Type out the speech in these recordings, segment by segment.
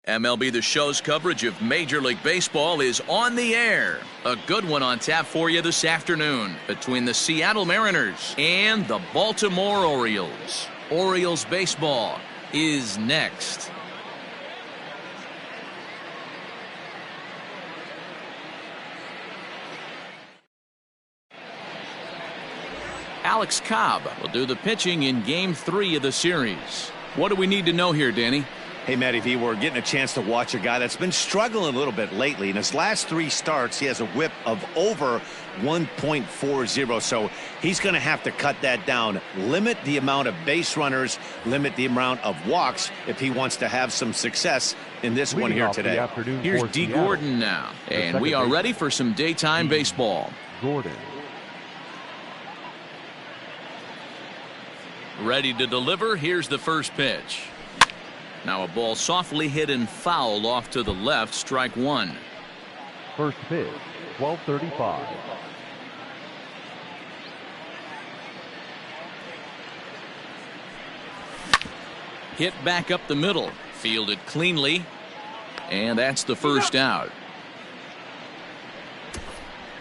MLB The Show's coverage of Major League Baseball is on the air. A good one on tap for you this afternoon between the Seattle Mariners and the Baltimore Orioles. Orioles baseball is next. Alex Cobb will do the pitching in Game 3 of the series. What do we need to know here, Danny? Hey, Matty V, we're getting a chance to watch a guy that's been struggling a little bit lately. In his last 3 starts, he has a whip of over 1.40, so he's going to have to cut that down, limit the amount of base runners, limit the amount of walks if he wants to have some success in this one here today. Here's D. Gordon now, and we are ready for some daytime baseball. Gordon. Ready to deliver. Here's the first pitch. Now a ball softly hit and foul off to the left. Strike one. First pitch, 12:35. Hit back up the middle. Fielded cleanly. And that's the first out.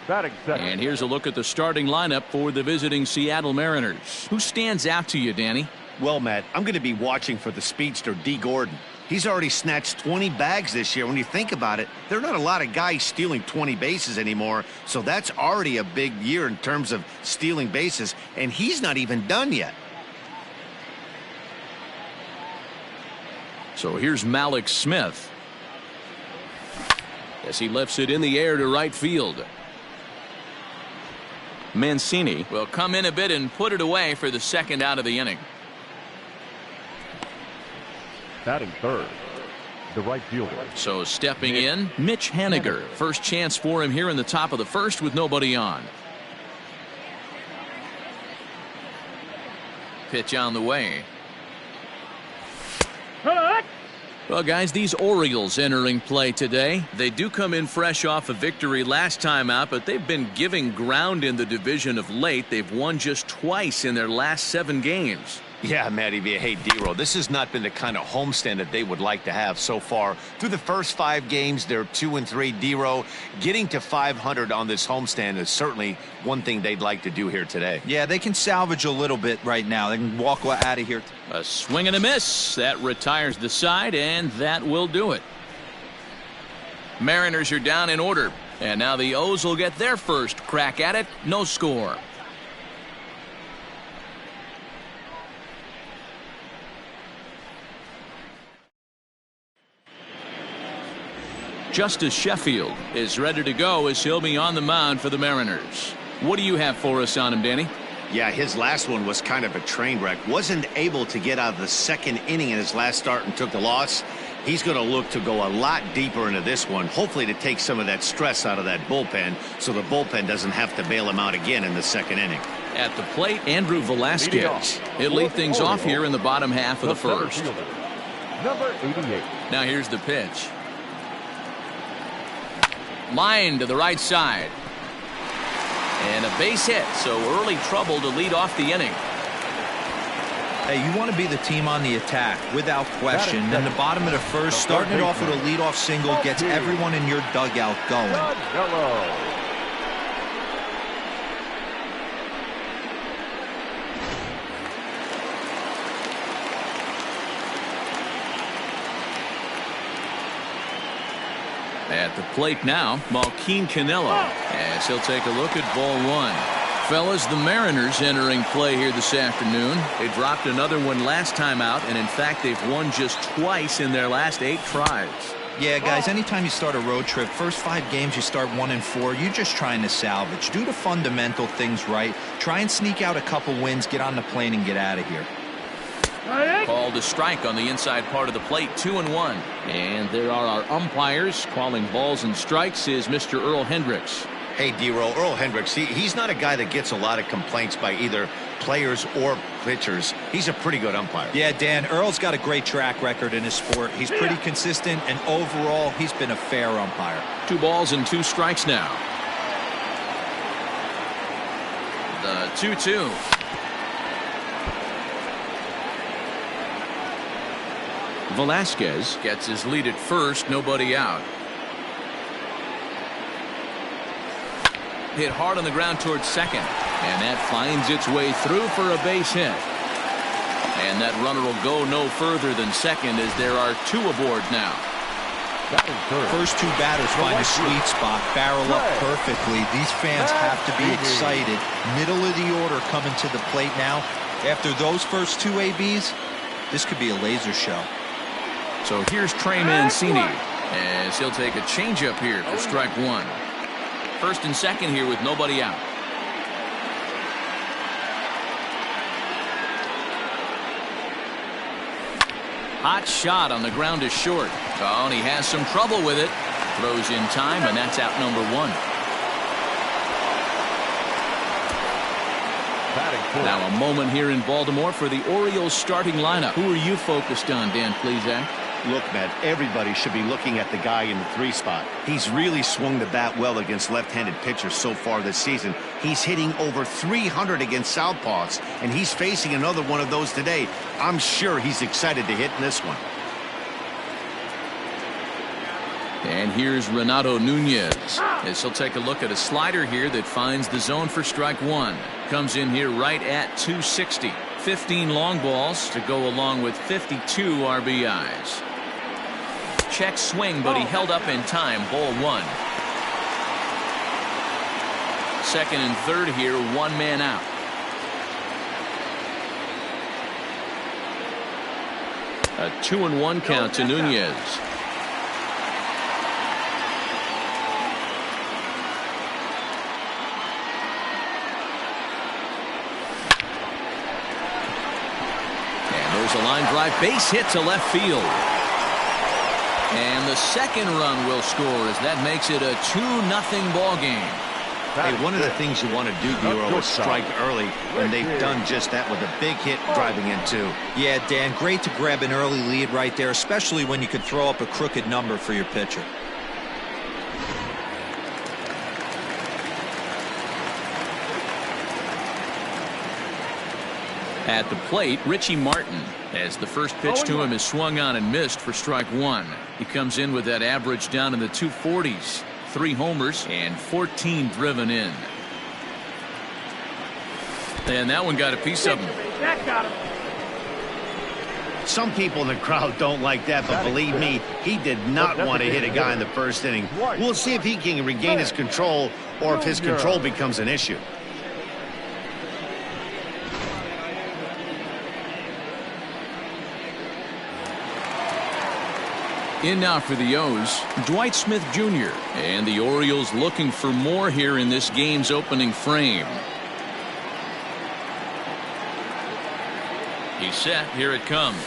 And here's a look at the starting lineup for the visiting Seattle Mariners. Who stands out to you, Danny? Well, Matt, I'm going to be watching for the speedster, D. Gordon. He's already snatched 20 bags this year. When you think about it, there are not a lot of guys stealing 20 bases anymore, so that's already a big year in terms of stealing bases, and he's not even done yet. So here's Malik Smith as he lifts it in the air to right field. Mancini will come in a bit and put it away for the second out of the inning. Batting third, the right fielder. So stepping in, Mitch Haniger. First chance for him here in the top of the first with nobody on. Pitch on the way. Well, guys, these Orioles entering play today. They do come in fresh off a victory last time out, but they've been giving ground in the division of late. They've won just twice in their last 7 games. Yeah, Matty V. Hey, D-Roll, this has not been the kind of homestand that they would like to have so far. Through the first 5 games, they're 2-3. D-Roll, getting to 500 on this homestand is certainly one thing they'd like to do here today. Yeah, they can salvage a little bit right now. They can walk out of here. A swing and a miss. That retires the side, and that will do it. Mariners are down in order, and now the O's will get their first crack at it. No score. Justice Sheffield is ready to go as he'll be on the mound for the Mariners. What do you have for us on him, Danny? Yeah, his last one was kind of a train wreck. Wasn't able to get out of the second inning in his last start and took the loss. He's going to look to go a lot deeper into this one, hopefully to take some of that stress out of that bullpen so the bullpen doesn't have to bail him out again in the second inning. At the plate, Andrew Velasquez. He'll lead things off here in the bottom half of the first. Number 88. Now here's the pitch. Line to the right side. And a base hit, so early trouble to lead off the inning. Hey, you want to be the team on the attack, without question. In the bottom of the first, starting it off with a leadoff single gets everyone in your dugout going. At the plate now, Malquin Canelo, as he'll take a look at ball 1. Fellas, the Mariners entering play here this afternoon. They dropped another one last time out, and in fact, they've won just twice in their last 8 tries. Yeah, guys, anytime you start a road trip, first 5 games you start 1-4, you're just trying to salvage. Do the fundamental things right. Try and sneak out a couple wins, get on the plane, and get out of here. Called a strike on the inside part of the plate, 2-1. And there are our umpires calling balls and strikes is Mr. Earl Hendricks. Hey, D-Roll, Earl Hendricks, he's not a guy that gets a lot of complaints by either players or pitchers. He's a pretty good umpire. Yeah, Dan, Earl's got a great track record in his sport. He's pretty consistent, and overall, he's been a fair umpire. 2 balls and 2 strikes now. The 2-2. Velasquez gets his lead at first, nobody out. Hit hard on the ground towards second, and that finds its way through for a base hit. And that runner will go no further than second, as there are two aboard now. First two batters find a sweet spot, barrel up perfectly. These fans have to be excited. Middle of the order coming to the plate now. After those first two ABs, this could be a laser show. So here's Trey Mancini, as he'll take a changeup here for strike one. First and second here with nobody out. Hot shot on the ground is short. Oh, and he has some trouble with it. Throws in time, and that's out number one. Now a moment here in Baltimore for the Orioles starting lineup. Who are you focused on, Dan Plesac? Look, Matt, everybody should be looking at the guy in the 3 spot. He's really swung the bat well against left-handed pitchers so far this season. He's hitting over 300 against southpaws, and he's facing another one of those today. I'm sure he's excited to hit in this one. And here's Renato Nunez, as he'll take a look at a slider here that finds the zone for strike one. Comes in here right at 260. 15 long balls to go along with 52 RBIs. Check swing, but he held up in time. Ball one. Second and third here, one man out. A 2-1 count to Nunez. There's a line drive base hit to left field. And the second run will score, as that makes it a 2-0 ball game. Hey, one of the things you want to do, Bureau, is strike early, and they've done just that with a big hit driving in two. Yeah, Dan, great to grab an early lead right there, especially when you could throw up a crooked number for your pitcher. At the plate, Richie Martin, as the first pitch to him is swung on and missed for strike one. He comes in with that average down in the 240s. 3 homers and 14 driven in. And that one got a piece of him. Some people in the crowd don't like that, but believe me, he did not want to hit a guy in the first inning. We'll see if he can regain his control or if his control becomes an issue. In now for the O's, Dwight Smith Jr. And the Orioles looking for more here in this game's opening frame. He's set. Here it comes.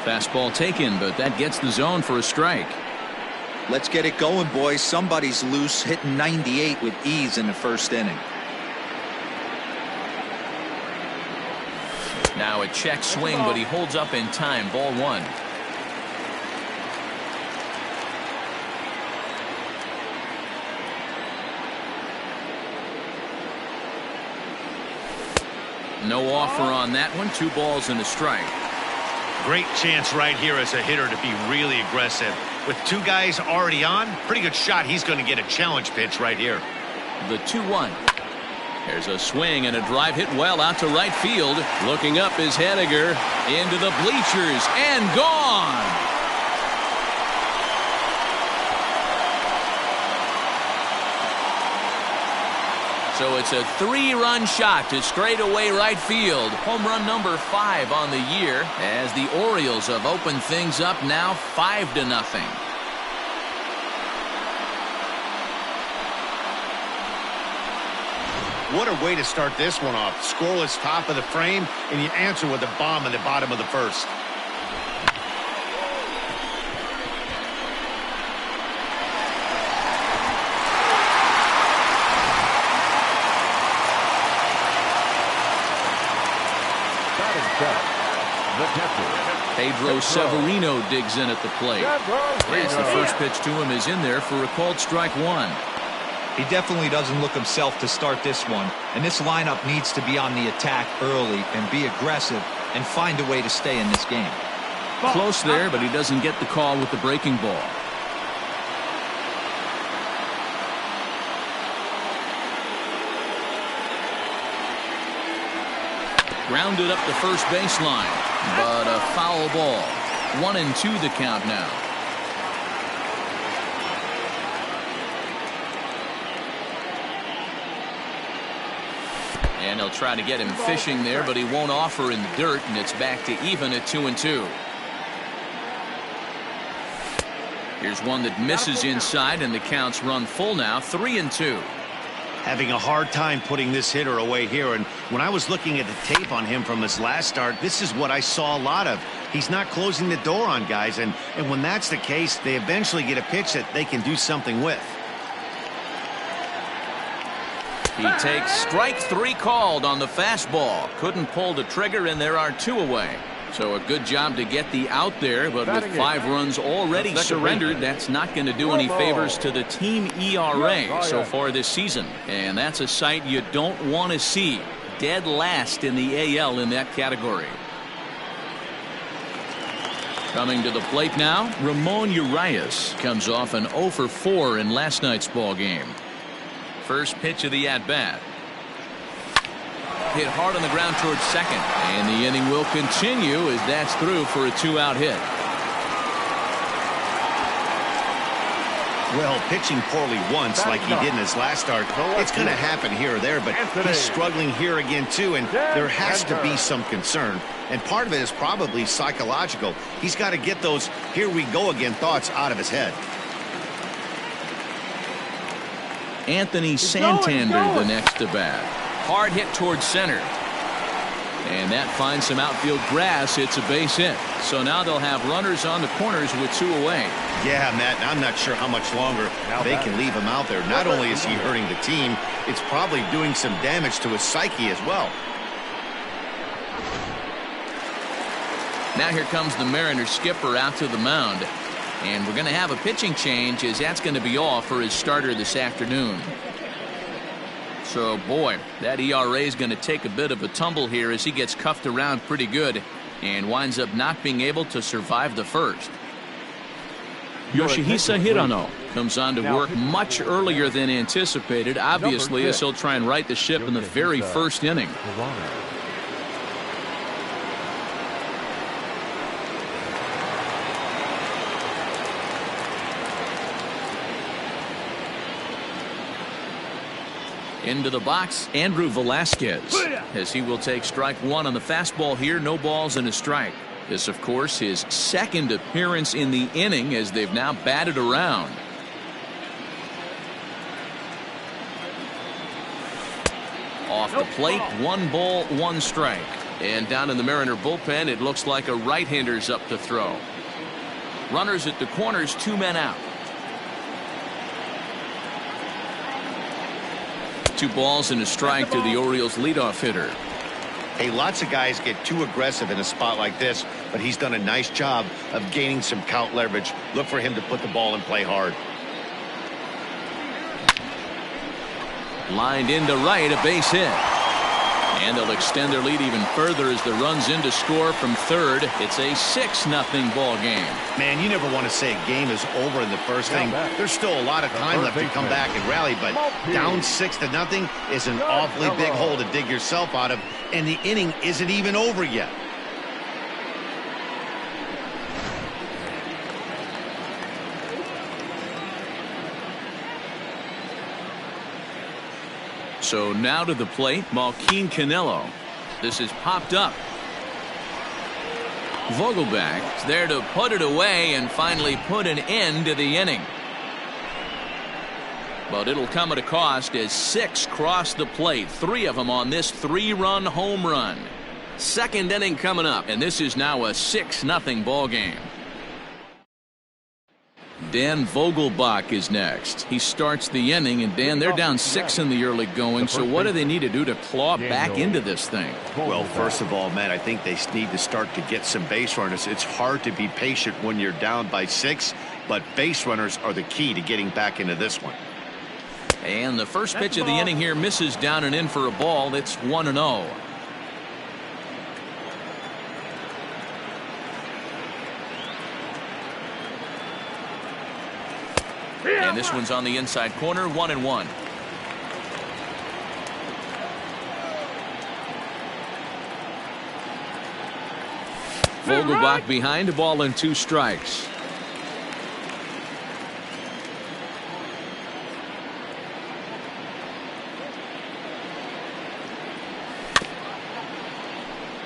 Fastball taken, but that gets the zone for a strike. Let's get it going, boys. Somebody's loose, hitting 98 with ease in the first inning. Now a check swing, but he holds up in time. Ball one. No offer on that one. 2 balls and a strike. Great chance right here as a hitter to be really aggressive. With 2 guys already on, pretty good shot. He's going to get a challenge pitch right here. The 2-1. There's a swing and a drive hit well out to right field. Looking up is Henniger into the bleachers and gone. So it's a 3-run shot to straightaway right field. Home run number 5 on the year, as the Orioles have opened things up now 5-0. What a way to start this one off. Scoreless top of the frame, and you answer with a bomb in the bottom of the first. Pedro Severino digs in at the plate. As the first pitch to him is in there for a called strike one. He definitely doesn't look himself to start this one, and this lineup needs to be on the attack early and be aggressive and find a way to stay in this game. Close there, but he doesn't get the call with the breaking ball. Grounded up the first baseline, but a foul ball. 1-2 the count now. And he'll try to get him fishing there, but he won't offer in the dirt, and it's back to even at 2-2. Here's one that misses inside, and the count's run full now, 3-2. Having a hard time putting this hitter away here, and when I was looking at the tape on him from his last start, this is what I saw a lot of. He's not closing the door on guys, and when that's the case, they eventually get a pitch that they can do something with. He takes strike 3 called on the fastball. Couldn't pull the trigger, and there are 2 away. So a good job to get the out there, but with 5 runs already surrendered, that's not going to do any favors to the team ERA so far this season. And that's a sight you don't want to see. Dead last in the AL in that category. Coming to the plate now, Ramon comes off an 0 for 4 in last night's ball game. First pitch of the at-bat. Hit hard on the ground towards second, and the inning will continue as that's through for a 2-out hit. Well, pitching poorly once like he did in his last start, it's going to happen here or there, but he's struggling here again too, and there has to be some concern, and part of it is probably psychological. He's got to get those here we go again thoughts out of his head. Anthony Santander the next to bat. Hard hit towards center. And that finds some outfield grass. It's a base hit. So now they'll have runners on the corners with 2 away. Yeah, Matt, I'm not sure how much longer they can leave him out there. Not only is he hurting the team, it's probably doing some damage to his psyche as well. Now here comes the Mariners skipper out to the mound. And we're going to have a pitching change, as that's going to be all for his starter this afternoon. So, boy, that ERA is going to take a bit of a tumble here as he gets cuffed around pretty good and winds up not being able to survive the first. Yoshihisa Hirano comes on to work much earlier than anticipated, obviously, as he'll try and right the ship in the very first inning. Into the box, Andrew Velazquez, as he will take strike 1 on the fastball here. No balls and a strike. This, of course, his second appearance in the inning as they've now batted around. Off the plate, 1 ball, 1 strike. And down in the Mariner bullpen, it looks like a right-hander's up to throw. Runners at the corners, 2 men out. 2 balls and a strike to the Orioles leadoff hitter. Hey, lots of guys get too aggressive in a spot like this, but he's done a nice job of gaining some count leverage. Look for him to put the ball and play hard. Lined into right, a base hit. And they'll extend their lead even further as the run's in to score from third. It's a 6-0 ball game. Man, you never want to say a game is over in the first inning. There's still a lot of time left to come back and rally, but down 6-0 is an awfully big hole to dig yourself out of, and the inning isn't even over yet. So now to the plate, Malkin Canelo. This is popped up. Vogelbach is there to put it away and finally put an end to the inning. But it'll come at a cost as 6 cross the plate, 3 of them on this 3-run home run. Second inning coming up, and this is now a 6-0 ball game. Dan Vogelbach is next. He starts the inning, and Dan, they're down 6 in the early going, so what do they need to do to claw back into this thing? Well, first of all, Matt, I think they need to start to get some base runners. It's hard to be patient when you're down by 6, but base runners are the key to getting back into this one. And the first pitch of the inning here misses down and in for a ball. It's 1-0. And this one's on the inside corner, 1-1. Vogelbach behind, a ball and 2 strikes.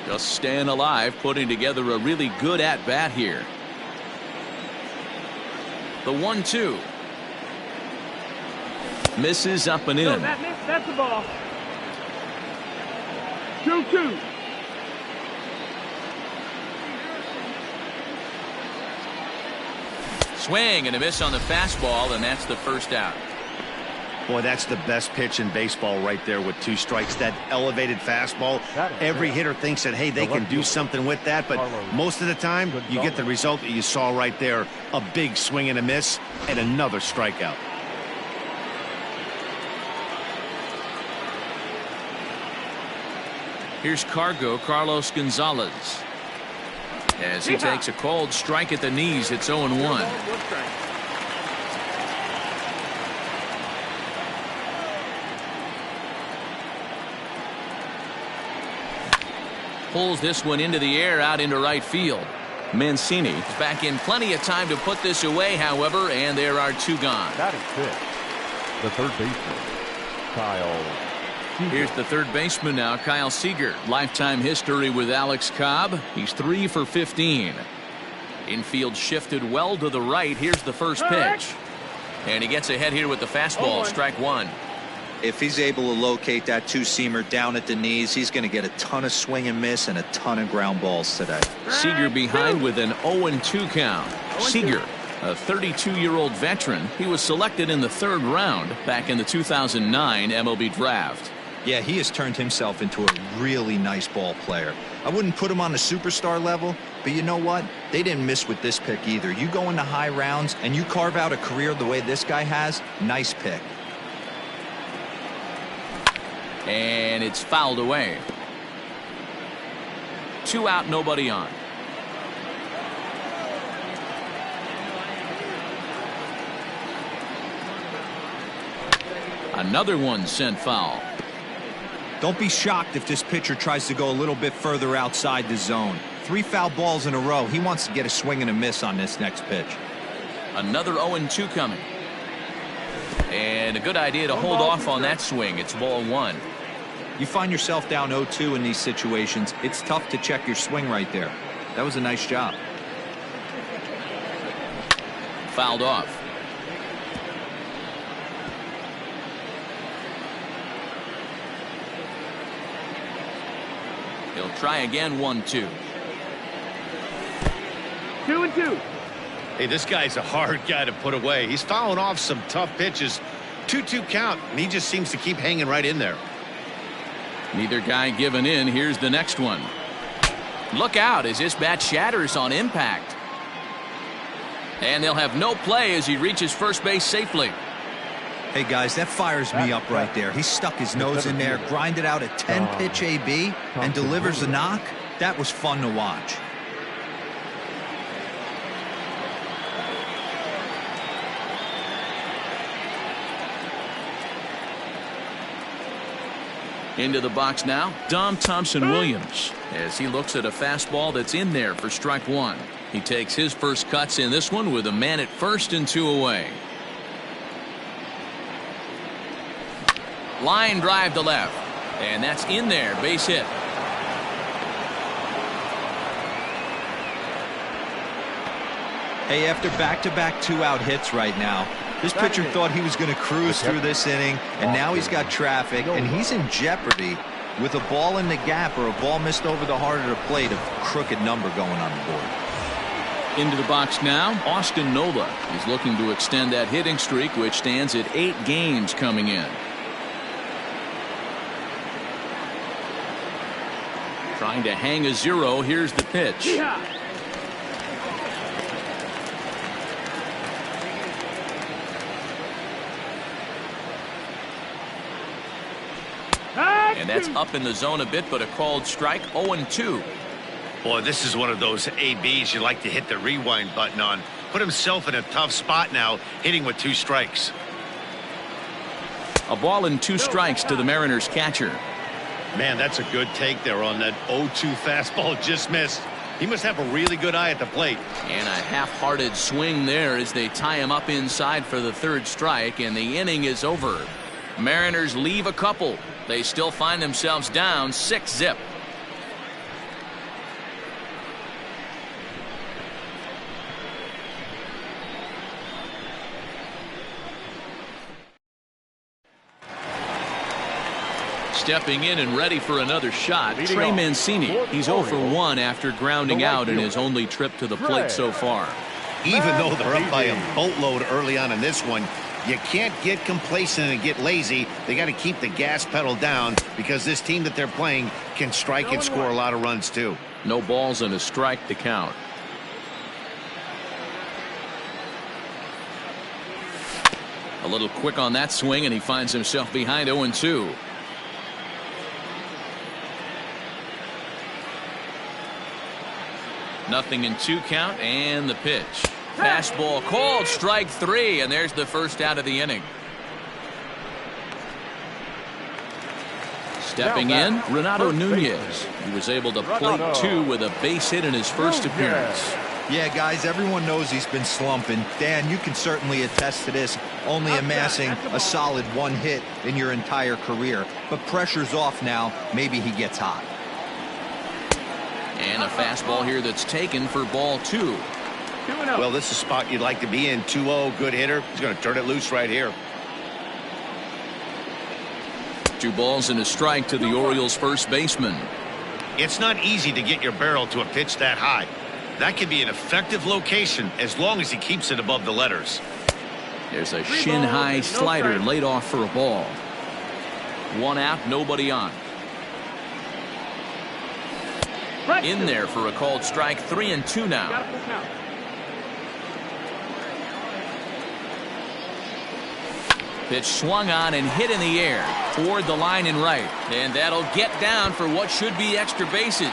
Just staying alive, putting together a really good at-bat here. The 1-2. Misses up and in. No, that's the ball. 2-2. Swing and a miss on the fastball, and that's the first out. Boy, that's the best pitch in baseball right there with 2 strikes. That elevated fastball. Every hitter thinks that, hey, they can do something with that, but most of the time you get the result that you saw right there. A big swing and a miss and another strikeout. Here's Carlos Gonzalez. As he takes a cold strike at the knees, it's 0-1. Pulls this one into the air out into right field. Mancini is back in plenty of time to put this away, however, and there are 2 gone. That is it. The third baseman, Kyle. Here's the third baseman now, Kyle Seager. Lifetime history with Alex Cobb. He's 3 for 15. Infield shifted well to the right. Here's the first pitch. And he gets ahead here with the fastball. Strike 1. If he's able to locate that 2-seamer down at the knees, he's going to get a ton of swing and miss and a ton of ground balls today. Seager behind with an 0-2 count. Seager, a 32-year-old veteran. He was selected in the 3rd round back in the 2009 MLB draft. Yeah, he has turned himself into a really nice ball player. I wouldn't put him on the superstar level, but you know what? They didn't miss with this pick either. You go into high rounds and you carve out a career the way this guy has, nice pick. And it's fouled away. 2 out, nobody on. Another one sent foul. Don't be shocked if this pitcher tries to go a little bit further outside the zone. 3 foul balls in a row. He wants to get a swing and a miss on this next pitch. Another 0-2 coming. And a good idea to hold off on that swing. It's ball 1. You find yourself down 0-2 in these situations. It's tough to check your swing right there. That was a nice job. Fouled off. He'll try again. 1-2. 2-2. Hey, this guy's a hard guy to put away. He's fouling off some tough pitches. 2-2 count, and he just seems to keep hanging right in there. Neither guy giving in. Here's the next one. Look out as this bat shatters on impact. And they'll have no play as he reaches first base safely. Hey guys, that fires me up right there. He stuck his nose in there, grinded out a 10-pitch AB, and delivers a knock. That was fun to watch. Into the box now, Dom Thompson-Williams, as he looks at a fastball that's in there for strike 1. He takes his first cuts in this one with a man at first and 2 away. Line drive to left, and that's in there, base hit. Hey, after back-to-back 2-out hits right now, this pitcher thought he was going to cruise through this inning, and now he's got traffic, and he's in jeopardy with a ball in the gap or a ball missed over the heart of the plate, a crooked number going on the board. Into the box now, Austin Nola. He's looking to extend that hitting streak, which stands at 8 games coming in. Trying to hang a 0. Here's the pitch. Yeah. And that's up in the zone a bit, but a called strike. 0-2. Boy, this is one of those ABs you like to hit the rewind button on. put himself in a tough spot now, hitting with 2 strikes. A ball and 2 strikes to the Mariners catcher. Man, that's a good take there on that 0-2 fastball. Just missed. He must have a really good eye at the plate. And a half-hearted swing there as they tie him up inside for the 3rd strike, and the inning is over. Mariners leave a couple. They still find themselves down 6-0. Stepping in and ready for another shot, Trey Mancini. He's 0 for 1 after grounding out in his only trip to the plate so far. Even though they're up by a boatload early on in this one, you can't get complacent and get lazy. They got to keep the gas pedal down because this team that they're playing can strike and score a lot of runs too. No balls and a strike to count. A little quick on that swing, and he finds himself behind 0-2. Nothing in 2 count, and the pitch. Fastball called, strike 3, and there's the first out of the inning. Stepping in, Renato Nunez. He was able to plate 2 with a base hit in his first appearance. Yeah, guys, everyone knows he's been slumping. Dan, you can certainly attest to this, only amassing a solid 1 hit in your entire career. But pressure's off now. Maybe he gets hot. And a fastball here that's taken for ball 2. Well, this is a spot you'd like to be in. 2-0, good hitter. He's going to turn it loose right here. 2 balls and a strike to the Orioles' first baseman. It's not easy to get your barrel to a pitch that high. That can be an effective location as long as he keeps it above the letters. There's a shin-high slider laid off for a ball. 1 out, nobody on. In there for a called strike. 3-2 now. Pitch swung on and hit in the air toward the line and right, and that'll get down for what should be extra bases.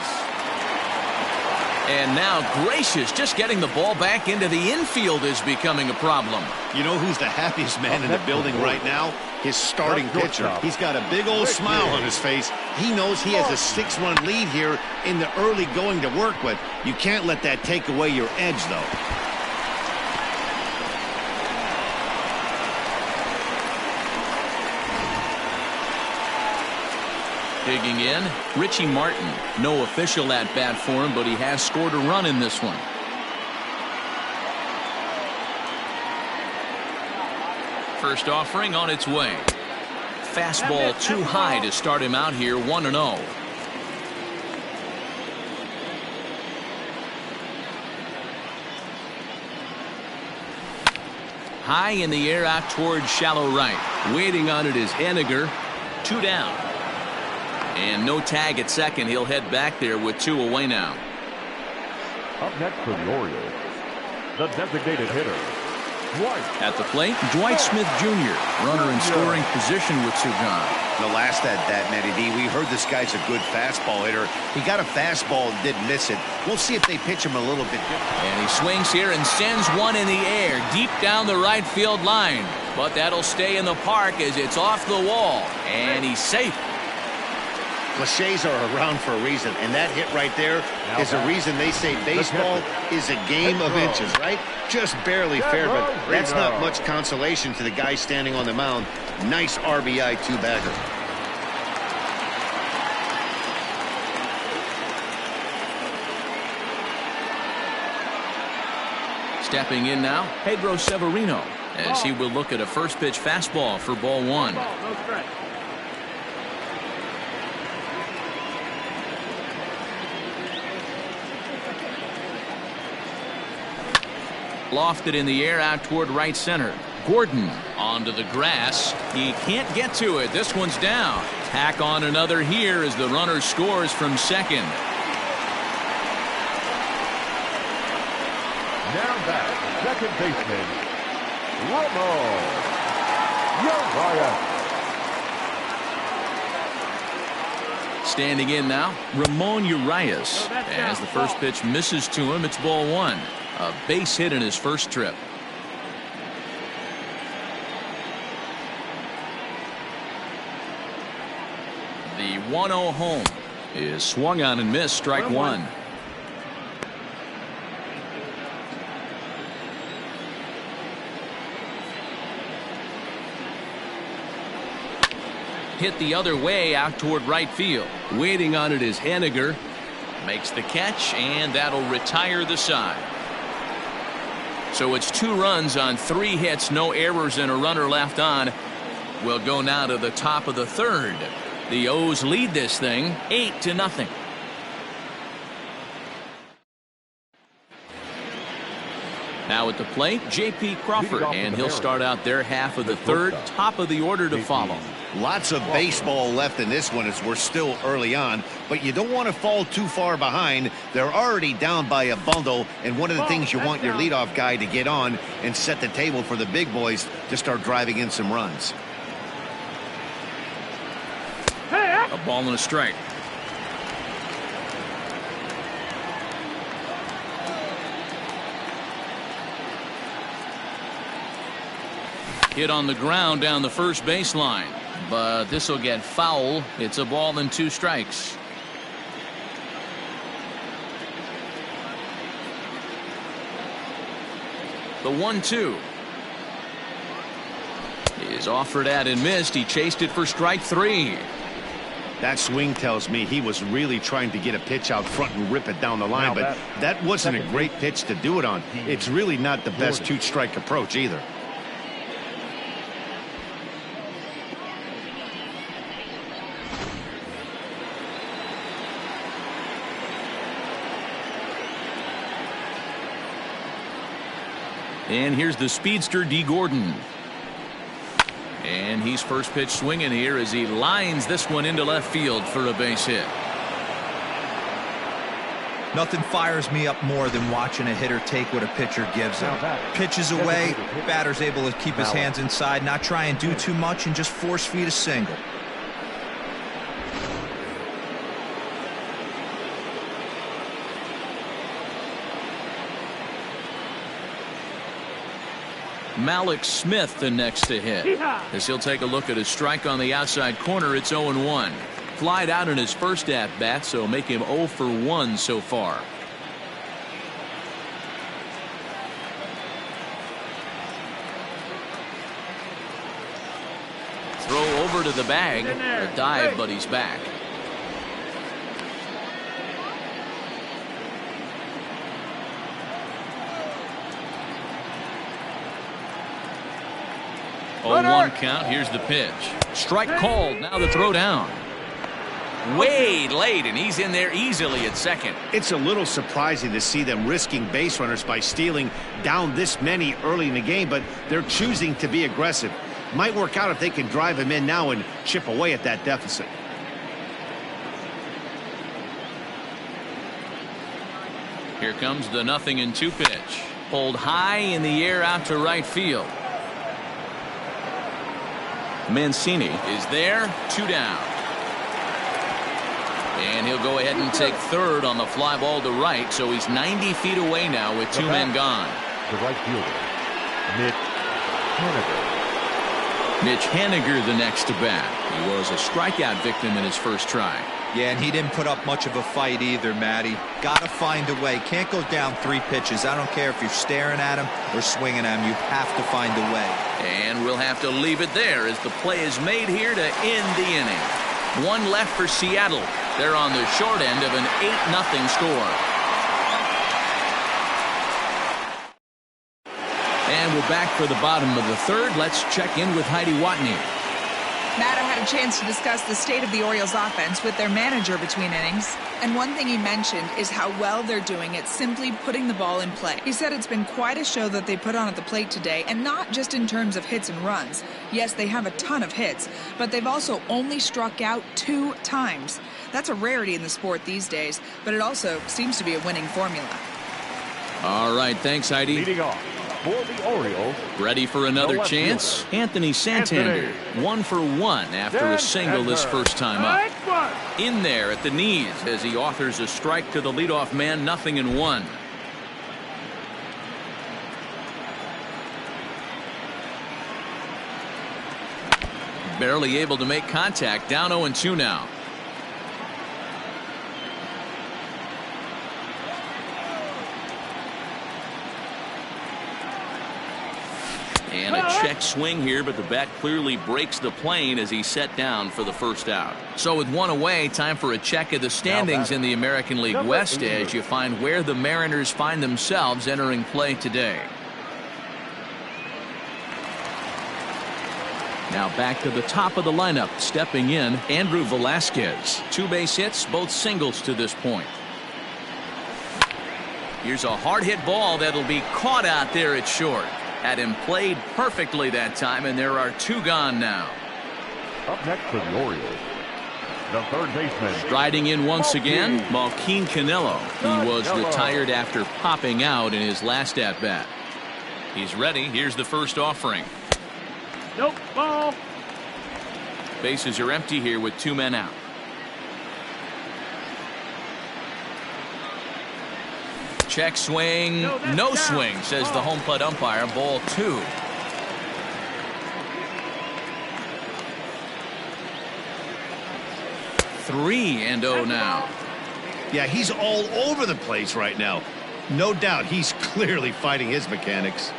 And now Gracious, just getting the ball back into the infield is becoming a problem. You know who's the happiest man in the building right now? His starting pitcher. He's got a big old smile on his face. He knows he has a 6-run lead here in the early going to work with. You can't let that take away your edge, though. Digging in, Richie Martin. No official at bat for him, but he has scored a run in this one. First offering on its way. Fastball too high to start him out here, 1-0. High in the air out towards shallow right. Waiting on it is Henniger. 2 down. And no tag at second. He'll head back there with 2 away now. Up next for the Orioles, the designated hitter, Dwight. At the plate, Dwight Smith Jr., runner in scoring position with 2 gone. The last at that, Matty D, we heard this guy's a good fastball hitter. He got a fastball and didn't miss it. We'll see if they pitch him a little bit different. And he swings here and sends one in the air deep down the right field line. But that'll stay in the park as it's off the wall. And he's safe. Cliches are around for a reason, and that hit right there is a reason they say baseball is a game of inches, right? Just barely fair, but that's not much consolation to the guy standing on the mound. Nice RBI 2-bagger. Stepping in now, Pedro Severino, as he will look at a first pitch fastball for ball 1. Lofted in the air out toward right center. Gordon onto the grass. He can't get to it. This one's down. Tack on another here as the runner scores from second. Now back, second baseman, Ramon. Standing in now, Ramon Urias. As the first pitch misses to him, it's ball 1. A base hit in his first trip. The 1-0 home is swung on and missed. Strike one. Hit the other way out toward right field. Waiting on it is Haniger. Makes the catch, and that'll retire the side. So it's 2 runs on 3 hits, no errors, and a runner left on. We'll go now to the top of the third. The O's lead this thing 8-0. Now at the plate, J.P. Crawford, and he'll start out their half of the third. Top of the order to follow. Lots of baseball left in this one as we're still early on, but you don't want to fall too far behind. They're already down by a bundle, and one of the things you want your leadoff guy to get on and set the table for the big boys to start driving in some runs. A ball and a strike. Hit on the ground down the first baseline, but this will get foul. It's a ball and 2 strikes. The 1-2 is offered at and missed. He chased it for strike 3. That swing tells me he was really trying to get a pitch out front and rip it down the line, but that wasn't a great pitch to do it on. It's really not the best 2-strike approach either. And here's the speedster D. Gordon. And he's first pitch swinging here as he lines this one into left field for a base hit. Nothing fires me up more than watching a hitter take what a pitcher gives him. Pitches away, batter's able to keep his hands inside, not try and do too much, and just force feed a single. Malik Smith the next to hit, as he'll take a look at his strike on the outside corner. It's 0-1. Flied out in his first at bat, so make him 0 for 1 so far. Throw over to the bag. A dive, but he's back. Oh, 1 count. Here's the pitch. Strike called. Now the throw down. Way late, and he's in there easily at second. It's a little surprising to see them risking base runners by stealing down this many early in the game, but they're choosing to be aggressive. Might work out if they can drive him in now and chip away at that deficit. Here comes the 0-2 pitch. Pulled high in the air out to right field. Mancini is there, 2 down. And he'll go ahead and take third on the fly ball to right, so he's 90 feet away now with 2 men gone. The right fielder, Mitch Haniger the next to bat. He was a strikeout victim in his first try. Yeah, and he didn't put up much of a fight either, Matty. Gotta find a way. Can't go down 3 pitches. I don't care if you're staring at him or swinging at him. You have to find a way. And we'll have to leave it there as the play is made here to end the inning. 1 left for Seattle. They're on the short end of an 8-0 score. And we're back for the bottom of the third. Let's check in with Heidi Watney. Matt, I had a chance to discuss the state of the Orioles offense with their manager between innings. And one thing he mentioned is how well they're doing at simply putting the ball in play. He said it's been quite a show that they put on at the plate today, and not just in terms of hits and runs. Yes, they have a ton of hits, but they've also only struck out 2 times. That's a rarity in the sport these days, but it also seems to be a winning formula. All right, thanks, Heidi. leading off for the Orioles. Ready for another chance? Anthony Santander, 1 for 1 after a single this first time up. In there at the knees as he authors a strike to the leadoff man, 0-1. Barely able to make contact. Down 0-2 now. And a check swing here, but the bat clearly breaks the plane as he's set down for the first out. So with one away, time for a check of the standings in the American League West as you find where the Mariners find themselves entering play today. Now back to the top of the lineup. Stepping in, Andrew Velasquez. 2 base hits, both singles to this point. Here's a hard hit ball that'll be caught out there at short. Had him played perfectly that time, and there are 2 gone now. Up next for the Orioles, the third baseman. Striding in once again, Joaquin Canelo. He was retired after popping out in his last at-bat. He's ready. Here's the first offering. Nope, ball. Bases are empty here with 2 men out. Check swing, no swing, says the home plate umpire. Ball 2. Three and 0 now. Yeah, he's all over the place right now. No doubt he's clearly fighting his mechanics.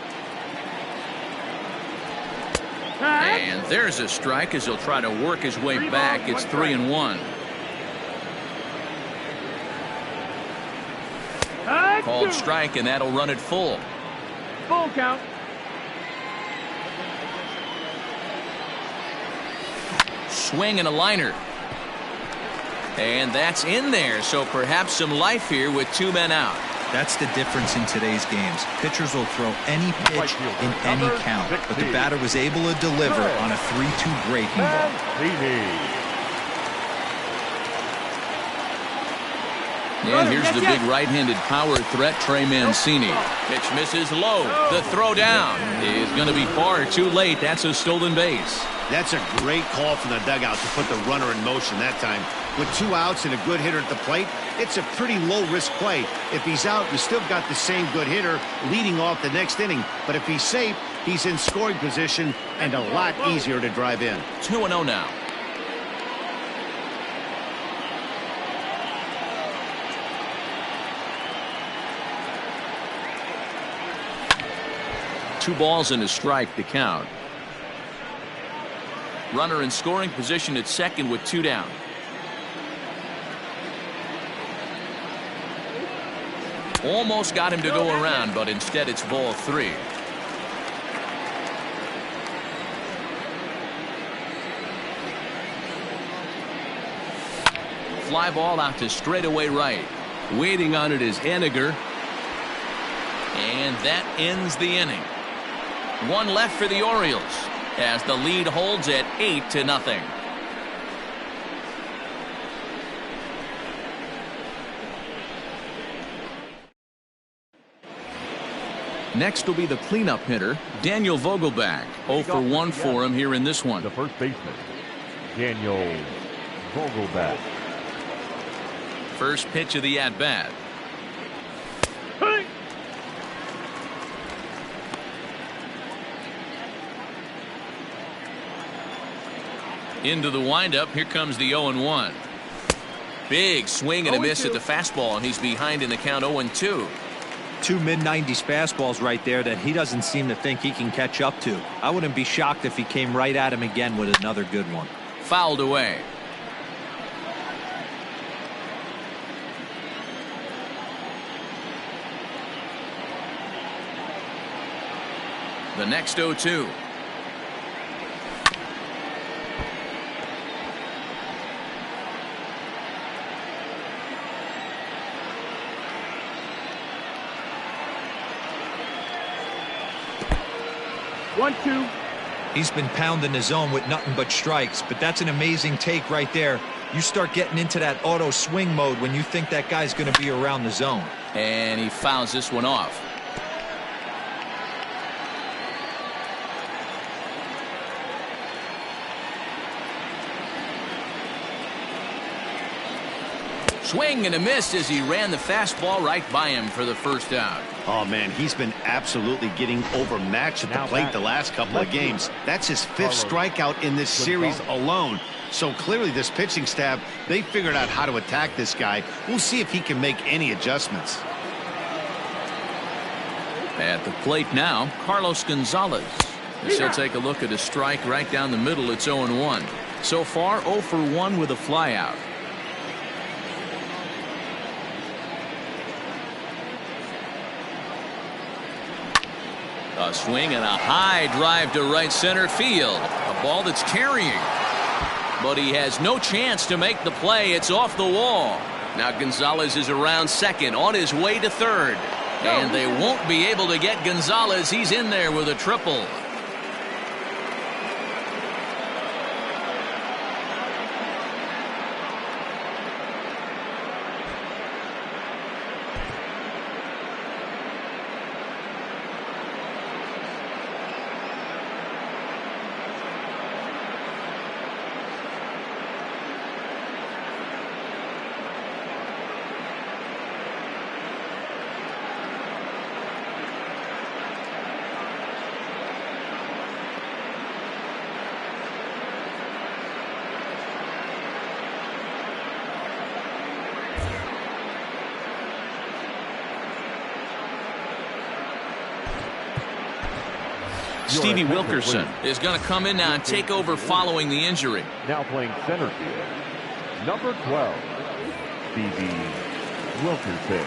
And there's a strike as he'll try to work his way back. It's 3-1. Called strike, and that'll run it full. Full count. Swing and a liner. And that's in there, so perhaps some life here with 2 men out. That's the difference in today's games. Pitchers will throw any pitch in any count, but the batter was able to deliver on a 3-2 breaking ball. And here's the big right-handed power threat, Trey Mancini. Pitch misses low. The throw down is going to be far too late. That's a stolen base. That's a great call from the dugout to put the runner in motion that time. With 2 outs and a good hitter at the plate, it's a pretty low-risk play. If he's out, you still got the same good hitter leading off the next inning. But if he's safe, he's in scoring position and a lot easier to drive in. 2-0 now. Two balls and a strike to count. Runner in scoring position at second with 2 down. Almost got him to go around, but instead it's ball 3. Fly ball out to straightaway right. Waiting on it is Henniger. And that ends the inning. 1 left for the Orioles as the lead holds at 8-0. Next will be the cleanup hitter, Daniel Vogelbach. 0 for 1 for him here in this one. The first baseman, Daniel Vogelbach. First pitch of the at-bat. Into the windup. Here comes the 0-1. Big swing and a miss at the fastball, and he's behind in the count 0-2. 2 mid-90s fastballs right there that he doesn't seem to think he can catch up to. I wouldn't be shocked if he came right at him again with another good one. Fouled away. The next 0-2. One, 2. He's been pounding the zone with nothing but strikes, but that's an amazing take right there. You start getting into that auto swing mode when you think that guy's going to be around the zone. And he fouls this one off. swing and a miss as he ran the fastball right by him for the first out. Oh, man, he's been absolutely getting overmatched at the plate the last couple of games. That's his 5th strikeout in this series alone. So clearly this pitching staff, they figured out how to attack this guy. We'll see if he can make any adjustments. At the plate now, Carlos Gonzalez. He'll take a look at a strike right down the middle. It's 0-1. So far 0 for 1 with a flyout. A swing and a high drive to right center field. A ball that's carrying. But he has no chance to make the play. It's off the wall. Now Gonzalez is around second, on his way to third. And they won't be able to get Gonzalez. He's in there with a triple. Stevie Wilkerson is going to come in now and take over following the injury. Now playing center field, number 12, Stevie Wilkerson.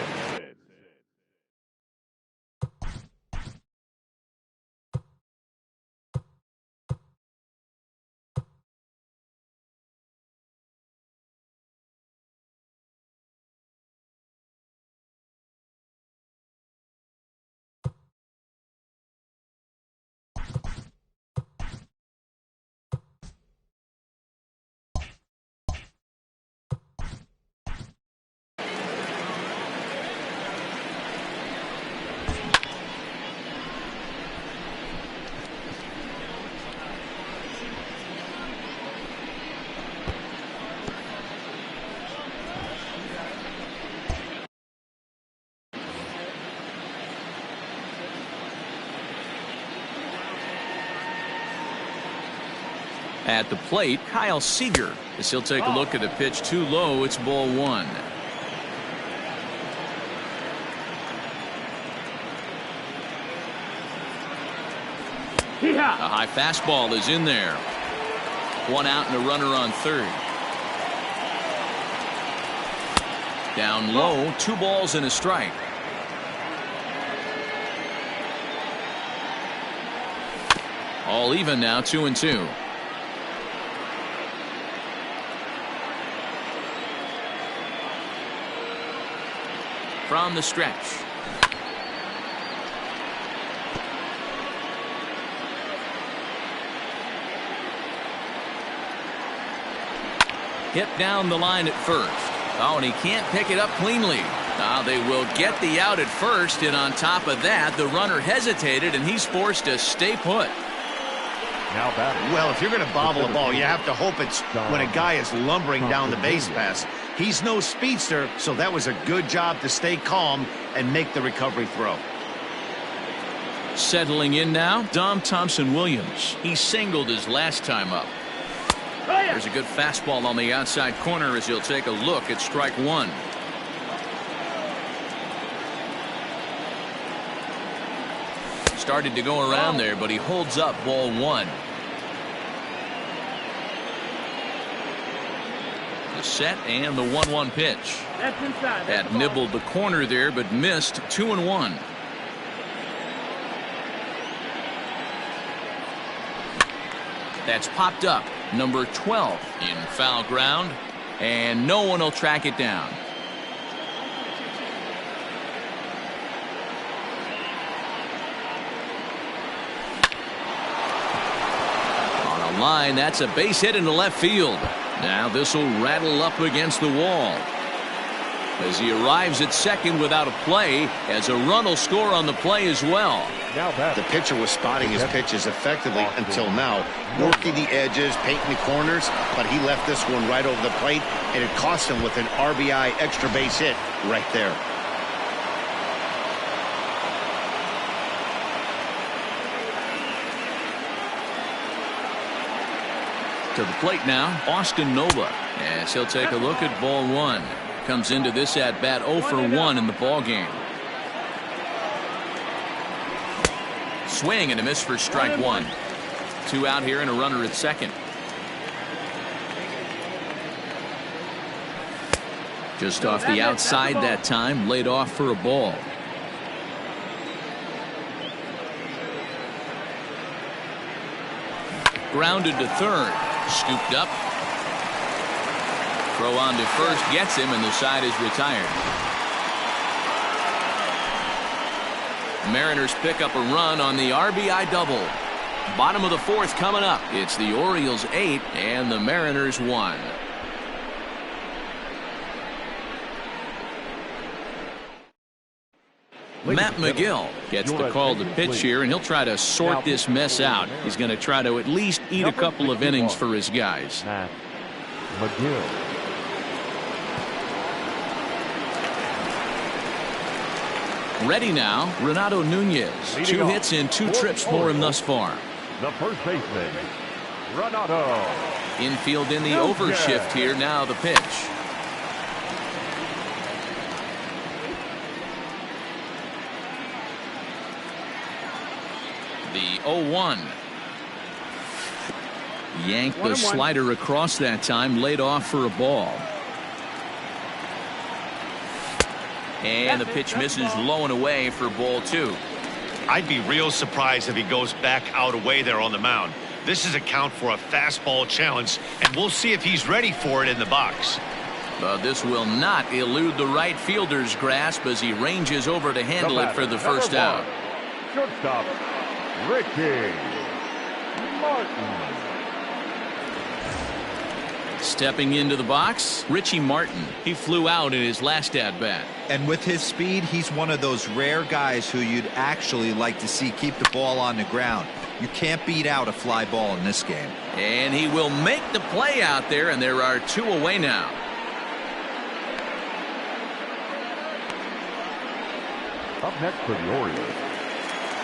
At the plate, Kyle Seager, as he'll take a look at a pitch too low. It's ball 1. A high fastball is in there. 1 out and a runner on third. Down low, 2 balls and a strike. All even now, 2-2. From the stretch. Hit down the line at first. Oh, and he can't pick it up cleanly. Now they will get the out at first, and on top of that, the runner hesitated, and he's forced to stay put. Now batting. Well, if you're going to bobble a ball, you have to hope it's when a guy is lumbering down the base pass. He's no speedster, so that was a good job to stay calm and make the recovery throw. Settling in now, Dom Thompson-Williams. He singled his last time up. There's a good fastball on the outside corner as he'll take a look at strike 1. Started to go around there, but he holds up ball 1. The set and the 1-1 pitch. That's inside. That nibbled the corner there, but missed. 2-1. That's popped up. Number 12 in foul ground, and no one will track it down. On a line, that's a base hit into left field. Now this will rattle up against the wall as he arrives at second without a play, as a run will score on the play as well. Now The pitcher was spotting his pitches effectively until now, working the edges, painting the corners, but he left this one right over the plate, and it cost him with an RBI extra base hit right there. To the plate now, Austin Nova, as he'll take a look at ball one. Comes into this at bat 0 for 1 in the ball game. Swing and a miss for strike one. 2 out here and a runner at second. Just off the outside that time, laid off for a ball. Grounded to third. Scooped up. Throw on to first gets him, and the side is retired. The Mariners pick up a run on the RBI double. Bottom of the fourth coming up. It's the Orioles 8 and the Mariners 1. Matt McGill gets the call to pitch here, and he'll try to sort this mess out. He's going to try to at least eat a couple of innings for his guys. Matt McGill. Ready now, Renato Nunez. 2 hits and 2 trips for him thus far. The first baseman, Renato. Infield in the overshift here. Now the pitch. The 0-1. Yanked the slider across that time, laid off for a ball. And the pitch misses low and away for ball 2. I'd be real surprised if he goes back out away there on the mound. This is a count for a fastball challenge, and we'll see if he's ready for it in the box. But this will not elude the right fielder's grasp as he ranges over to handle it for the first out. Shortstop, Richie Martin. Stepping into the box, Richie Martin. He flew out in his last at-bat. And with his speed, he's one of those rare guys who you'd actually like to see keep the ball on the ground. You can't beat out a fly ball in this game. And he will make the play out there, and there are 2 away now. Up next for the Orioles,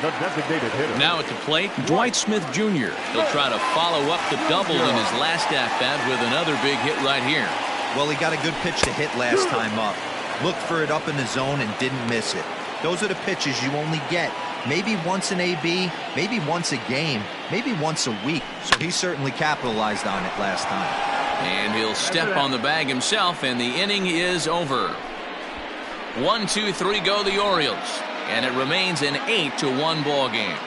the designated hitter. Now at the plate, Dwight Smith Jr. He'll try to follow up the double in his last at-bat with another big hit right here. Well, he got a good pitch to hit last time up. Looked for it up in the zone and didn't miss it. Those are the pitches you only get maybe once in AB, maybe once a game, maybe once a week. So he certainly capitalized on it last time. And he'll step on the bag himself, and the inning is over. 1, 2, 3 go the Orioles. And it remains an 8-1 ball game.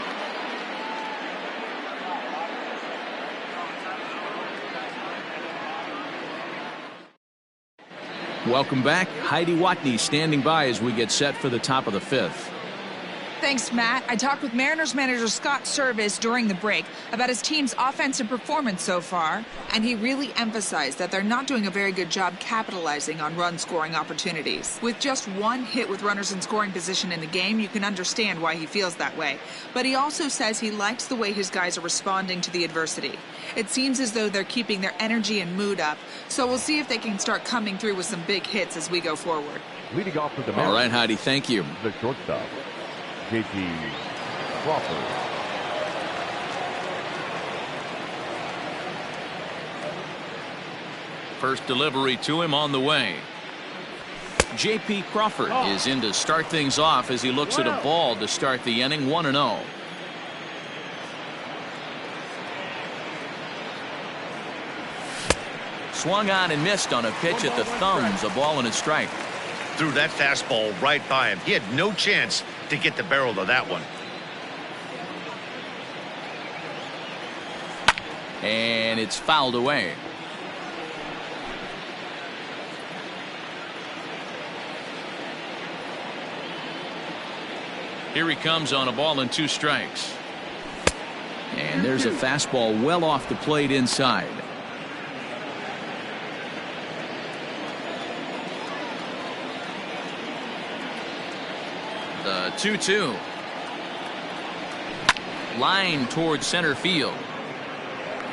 Welcome back. Heidi Watney standing by as we get set for the top of the 5th. Thanks, Matt. I talked with Mariners manager Scott Service during the break about his team's offensive performance so far, and he really emphasized that they're not doing a very good job capitalizing on run-scoring opportunities. With just 1 hit with runners in scoring position in the game, you can understand why he feels that way. But he also says he likes the way his guys are responding to the adversity. It seems as though they're keeping their energy and mood up, so we'll see if they can start coming through with some big hits as we go forward. Leading off with the All right, Heidi, thank you. The shortstop, J.P. Crawford. First delivery to him on the way. J.P. Crawford is in to start things off as he looks at a ball to start the inning. 1-0. Swung on and missed on a pitch at the thumbs. A ball and a strike. Threw that fastball right by him. He had no chance to get the barrel of that one. And it's fouled away. Here he comes on a ball and 2 strikes. And there's a fastball well off the plate inside. The 2-2. Line towards center field.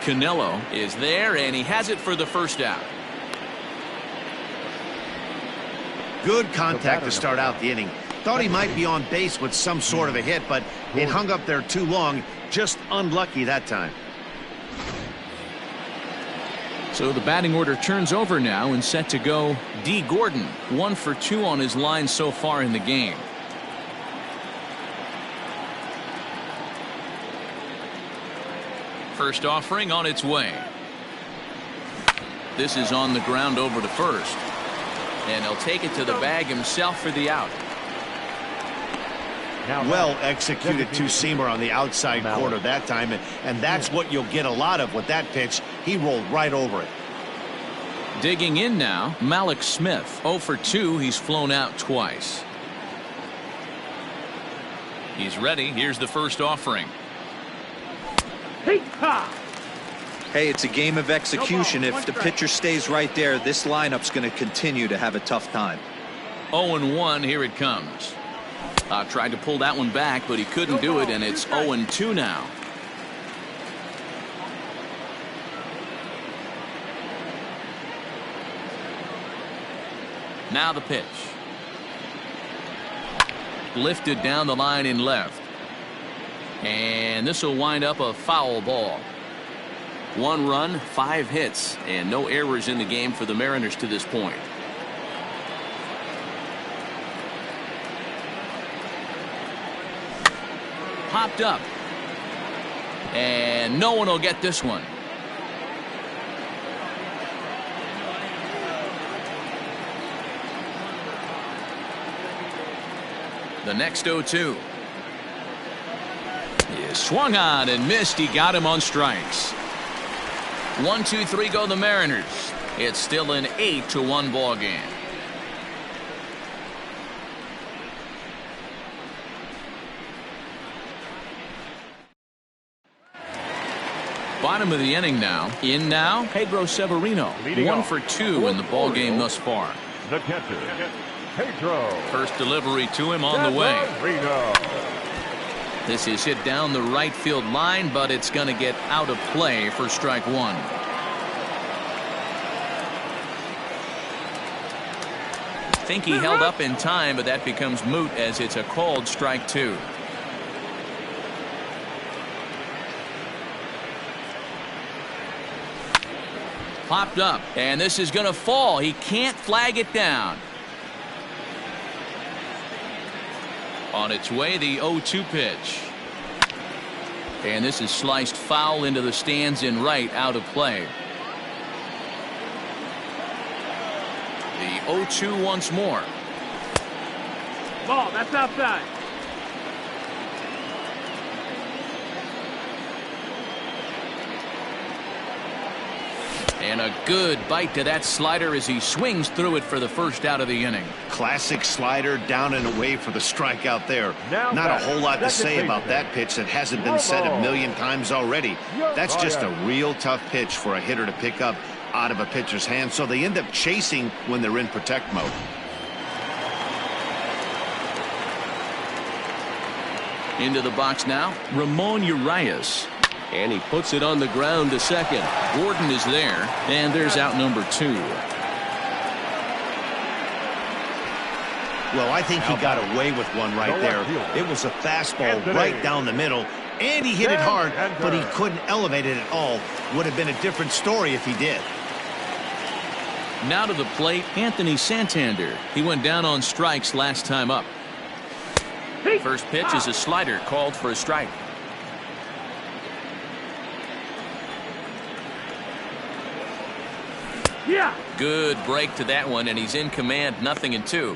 Canelo is there, and he has it for the first out. Good contact to start out the inning. Thought he might be on base with some sort of a hit, but it hung up there too long. Just unlucky that time. So the batting order turns over now and set to go D. Gordon. 1 for 2 on his line so far in the game. First offering on its way. This is on the ground over to first. And he'll take it to the bag himself for the out. Well executed two-seamer on the outside corner that time, and that's what you'll get a lot of with that pitch. He rolled right over it. Digging in now, Malik Smith. 0 for 2. He's flown out twice. He's ready. Here's the first offering. Hey, it's a game of execution. If the pitcher stays right there, this lineup's going to continue to have a tough time. 0-1. Here it comes. Tried to pull that one back, but he couldn't do it, and it's 0-2 now. Now the pitch. Lifted down the line in left. And this will wind up a foul ball. 1 run, 5 hits, and no errors in the game for the Mariners to this point. Popped up. And no one will get this one. The next 0-2. He swung on and missed. He got him on strikes. 1, 2, 3 go the Mariners. It's still an 8-1 ball game. Bottom of the inning now. In now, Pedro Severino. 1 for 2 in the ball game thus far. The catcher, Pedro. First delivery to him on the way. This is hit down the right field line, but it's going to get out of play for strike 1. Think he held up in time, but that becomes moot as it's a called strike 2. Popped up, and this is going to fall. He can't flag it down. On its way, the 0-2 pitch. And this is sliced foul into the stands in right, out of play. The 0-2 once more. Ball, that's outside. And a good bite to that slider as he swings through it for the first out of the inning. Classic slider, down and away for the strikeout there. Not a whole lot to say about that pitch that hasn't been said a million times already. That's just a real tough pitch for a hitter to pick up out of a pitcher's hand, so they end up chasing when they're in protect mode. Into the box now, Ramon Urias. And he puts it on the ground to second. Gordon is there, and there's out number 2. Well, I think he got away with one right there. It was a fastball right down the middle, and he hit it hard, but he couldn't elevate it at all. Would have been a different story if he did. Now to the plate, Anthony Santander. He went down on strikes last time up. First pitch is a slider called for a strike. Yeah. Good break to that one, and he's in command, 0-2.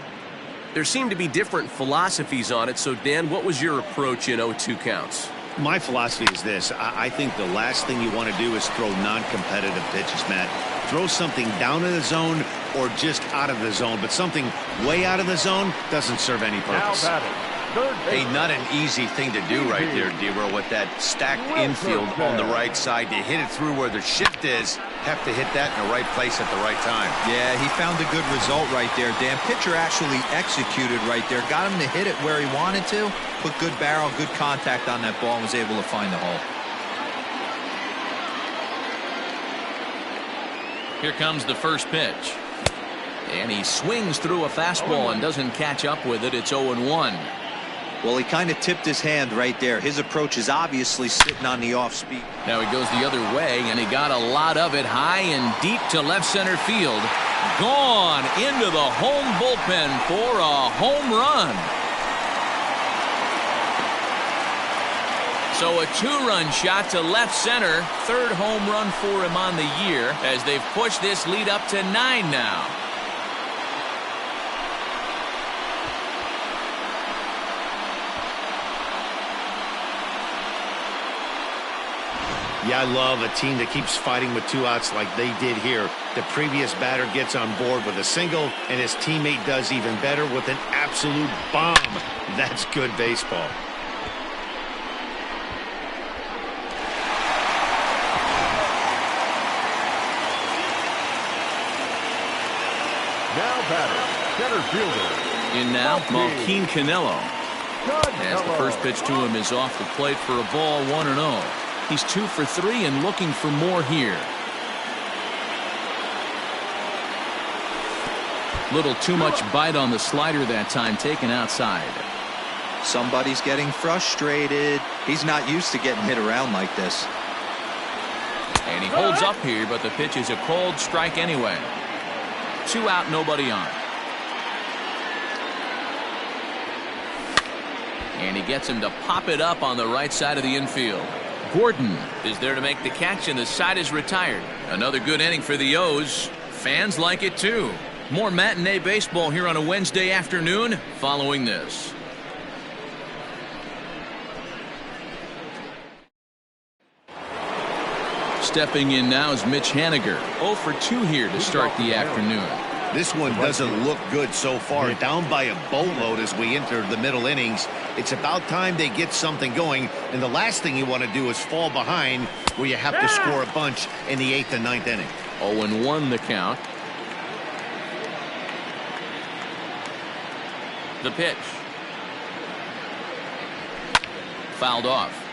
There seem to be different philosophies on it. So, Dan, what was your approach in 0-2 counts? My philosophy is this. I think the last thing you want to do is throw non-competitive pitches, Matt. Throw something down in the zone or just out of the zone, but something way out of the zone doesn't serve any purpose. Now batting, Hey, not an easy thing to do right there, D-Row, with that stacked infield on the right side. To hit it through where the shift is, have to hit that in the right place at the right time. Yeah, he found a good result right there, Dan. Pitcher actually executed right there. Got him to hit it where he wanted to. Put good barrel, good contact on that ball, and was able to find the hole. Here comes the first pitch. And he swings through a fastball and doesn't catch up with it. It's 0-1. Well, he kind of tipped his hand right there. His approach is obviously sitting on the off speed. Now he goes the other way, and he got a lot of it high and deep to left center field. Gone into the home bullpen for a home run. So a two-run shot to left center. Third home run for him on the year as they've pushed this lead up to 9 now. Yeah, I love a team that keeps fighting with 2 outs like they did here. The previous batter gets on board with a single, and his teammate does even better with an absolute bomb. That's good baseball. Now batter, center fielder. In now, Malkin Canelo. As the first pitch to him is off the plate for a ball, 1-0. He's 2 for 3 and looking for more here. Little too much bite on the slider that time, taken outside. Somebody's getting frustrated. He's not used to getting hit around like this. And he holds up here, but the pitch is a called strike anyway. 2 out, nobody on. And he gets him to pop it up on the right side of the infield. Gordon is there to make the catch, and the side is retired. Another good inning for the O's. Fans like it too. More matinee baseball here on a Wednesday afternoon following this. Stepping in now is Mitch Haniger. 0 for 2 here to start the afternoon. This one doesn't look good so far. Down by a boatload as we enter the middle innings. It's about time they get something going, and the last thing you want to do is fall behind where you have to score a bunch in the 8th and 9th inning. 0-1 the count. The pitch. Fouled off.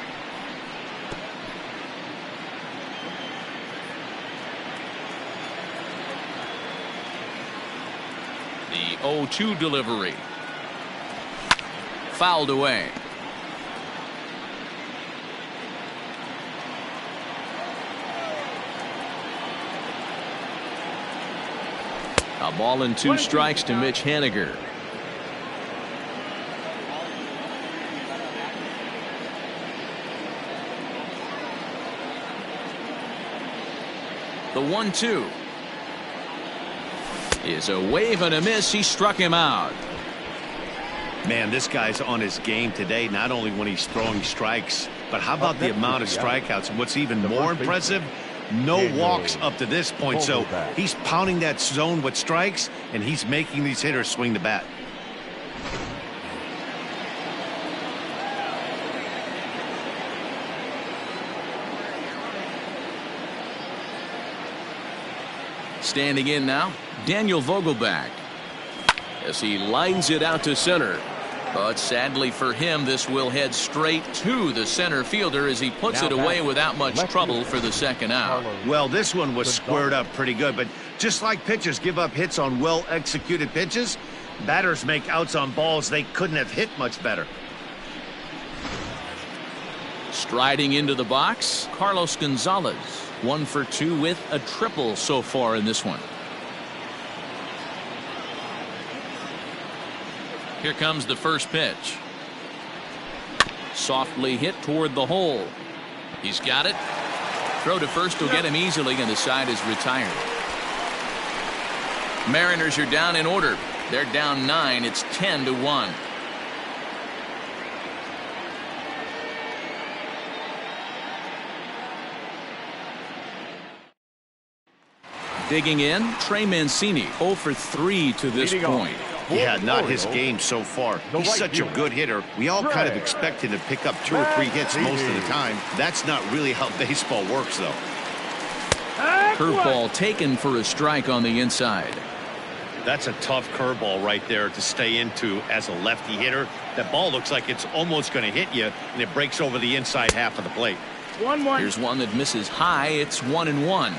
The 0-2 delivery. Fouled away. A ball and 2 strikes to Mitch Haniger. The 1-2 is a wave and a miss. He struck him out. Man, this guy's on his game today, not only when he's throwing strikes, but how about the amount of strikeouts? And what's even more impressive, no walks up to this point. So he's pounding that zone with strikes, and he's making these hitters swing the bat. Standing in now, Daniel Vogelbach, as he lines it out to center. But sadly for him, this will head straight to the center fielder as he puts it away without much trouble for the second out. Well, this one was squared up pretty good, but just like pitchers give up hits on well-executed pitches, batters make outs on balls they couldn't have hit much better. Striding into the box, Carlos Gonzalez. 1 for 2 with a triple so far in this one. Here comes the first pitch. Softly hit toward the hole. He's got it. Throw to first will get him easily, and the side is retired. Mariners are down in order. They're down 9. It's 10-1. Digging in, Trey Mancini, 0 for 3 to this point. Yeah, not his game so far. He's such a good hitter. We all kind of expect him to pick up 2 or 3 hits most of the time. That's not really how baseball works, though. Curveball taken for a strike on the inside. That's a tough curveball right there to stay into as a lefty hitter. That ball looks like it's almost going to hit you, and it breaks over the inside half of the plate. 1-1. Here's one that misses high. It's 1-1.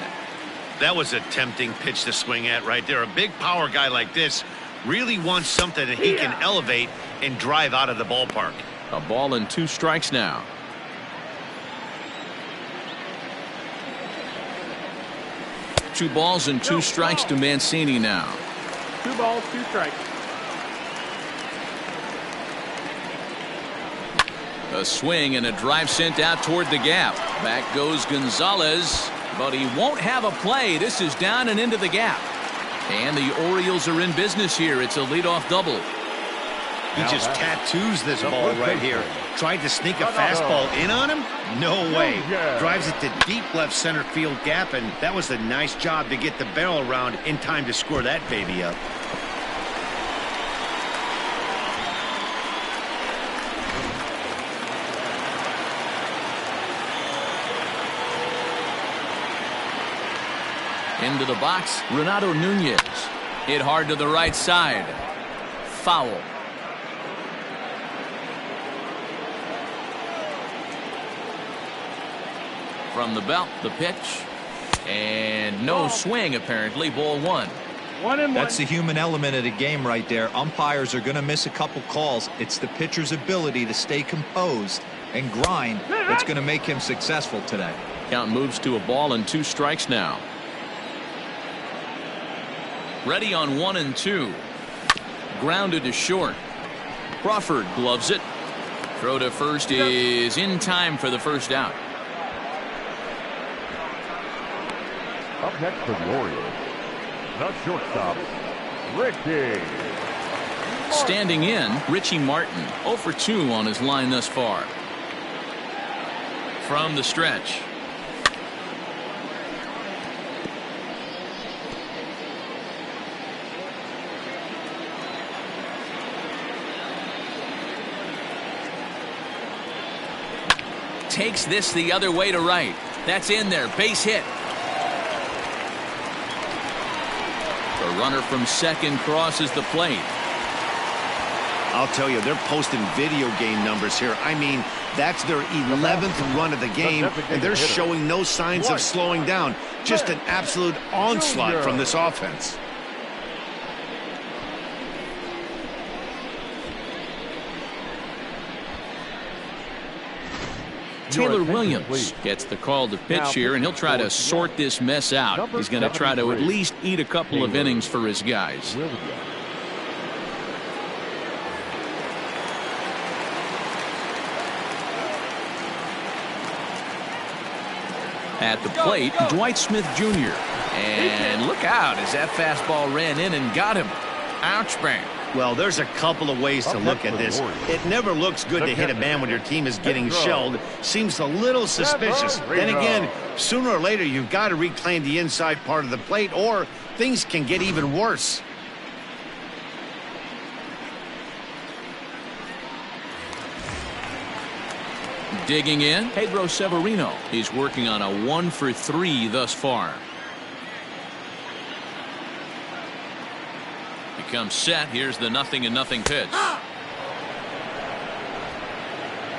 That was a tempting pitch to swing at right there. A big power guy like this really wants something that he can elevate and drive out of the ballpark. A ball and 2 strikes now. Two balls and 2 strikes to Mancini now. 2 balls, 2 strikes. A swing and a drive sent out toward the gap. Back goes Gonzalez, but he won't have a play. This is down and into the gap. And the Orioles are in business here. It's a leadoff double. He just tattoos this ball right here. Tried to sneak a fastball in on him? No way. Drives it to deep left center field gap, and that was a nice job to get the barrel around in time to score that baby up. Into the box, Renato Nunez. Hit hard to the right side. Foul. From the belt, the pitch. And no swing, apparently. Ball 1. 1-1. That's the human element of the game right there. Umpires are going to miss a couple calls. It's the pitcher's ability to stay composed and grind that's going to make him successful today. Count moves to a ball and 2 strikes now. Ready on 1-2. Grounded to short. Crawford gloves it. Throw to first is in time for the first out. Up next for the Orioles, the shortstop, Richie. Standing in, Richie Martin, 0 for 2 on his line thus far. From the stretch. Takes this the other way to right. That's in there. Base hit. The runner from second crosses the plate. I'll tell you, they're posting video game numbers here. I mean, that's their 11th run of the game, and they're showing no signs of slowing down. Just an absolute onslaught from this offense. Taylor Williams gets the call to pitch here, and he'll try to sort this mess out. He's going to try to at least eat a couple of innings for his guys. At the plate, Dwight Smith Jr. And look out as that fastball ran in and got him. Ouch, bang. Well, there's a couple of ways to look at this. It never looks good to hit a man when your team is getting shelled. Seems a little suspicious. Then again, sooner or later, you've got to reclaim the inside part of the plate, or things can get even worse. Digging in, Pedro Severino. He's working on a 1 for 3 thus far. Becomes set. Here's the 0-0 pitch.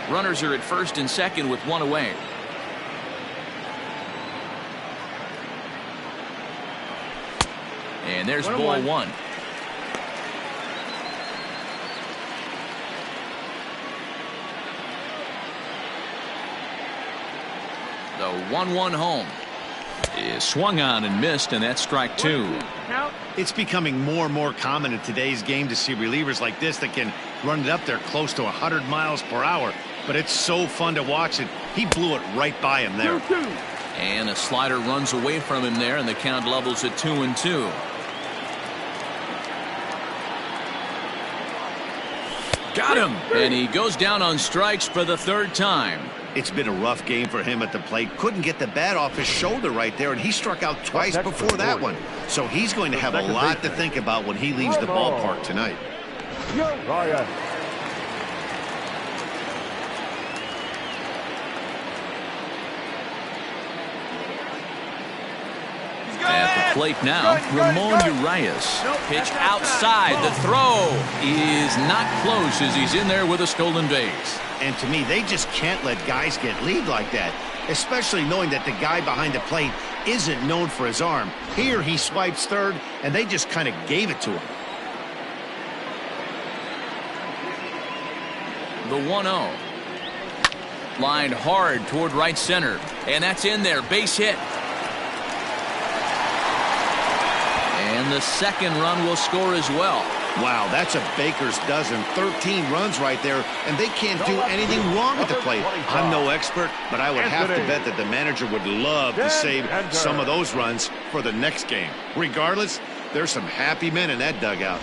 Runners are at first and second with 1 away. And there's ball 1. The 1-1 home is swung on and missed, and that's strike 2. It's becoming more and more common in today's game to see relievers like this that can run it up there close to 100 miles per hour. But it's so fun to watch it. He blew it right by him there. And a slider runs away from him there, and the count levels at 2-2. Got him, and he goes down on strikes for the 3rd time. It's been a rough game for him at the plate. Couldn't get the bat off his shoulder right there, and he struck out twice before that one. So he's going to have a lot to think about when he leaves the ballpark tonight. At the plate now, Ramon Urias. Pitch outside. The throw is not close as he's in there with a stolen base. And to me, they just can't let guys get lead like that, especially knowing that the guy behind the plate isn't known for his arm. Here he swipes third, and they just kind of gave it to him. The 1-0. Lined hard toward right center. And that's in there. Base hit. And the second run will score as well. Wow, that's a baker's dozen. 13 runs right there, and they can't do anything wrong at the plate. I'm no expert, but I would have to bet that the manager would love to save some of those runs for the next game. Regardless, there's some happy men in that dugout.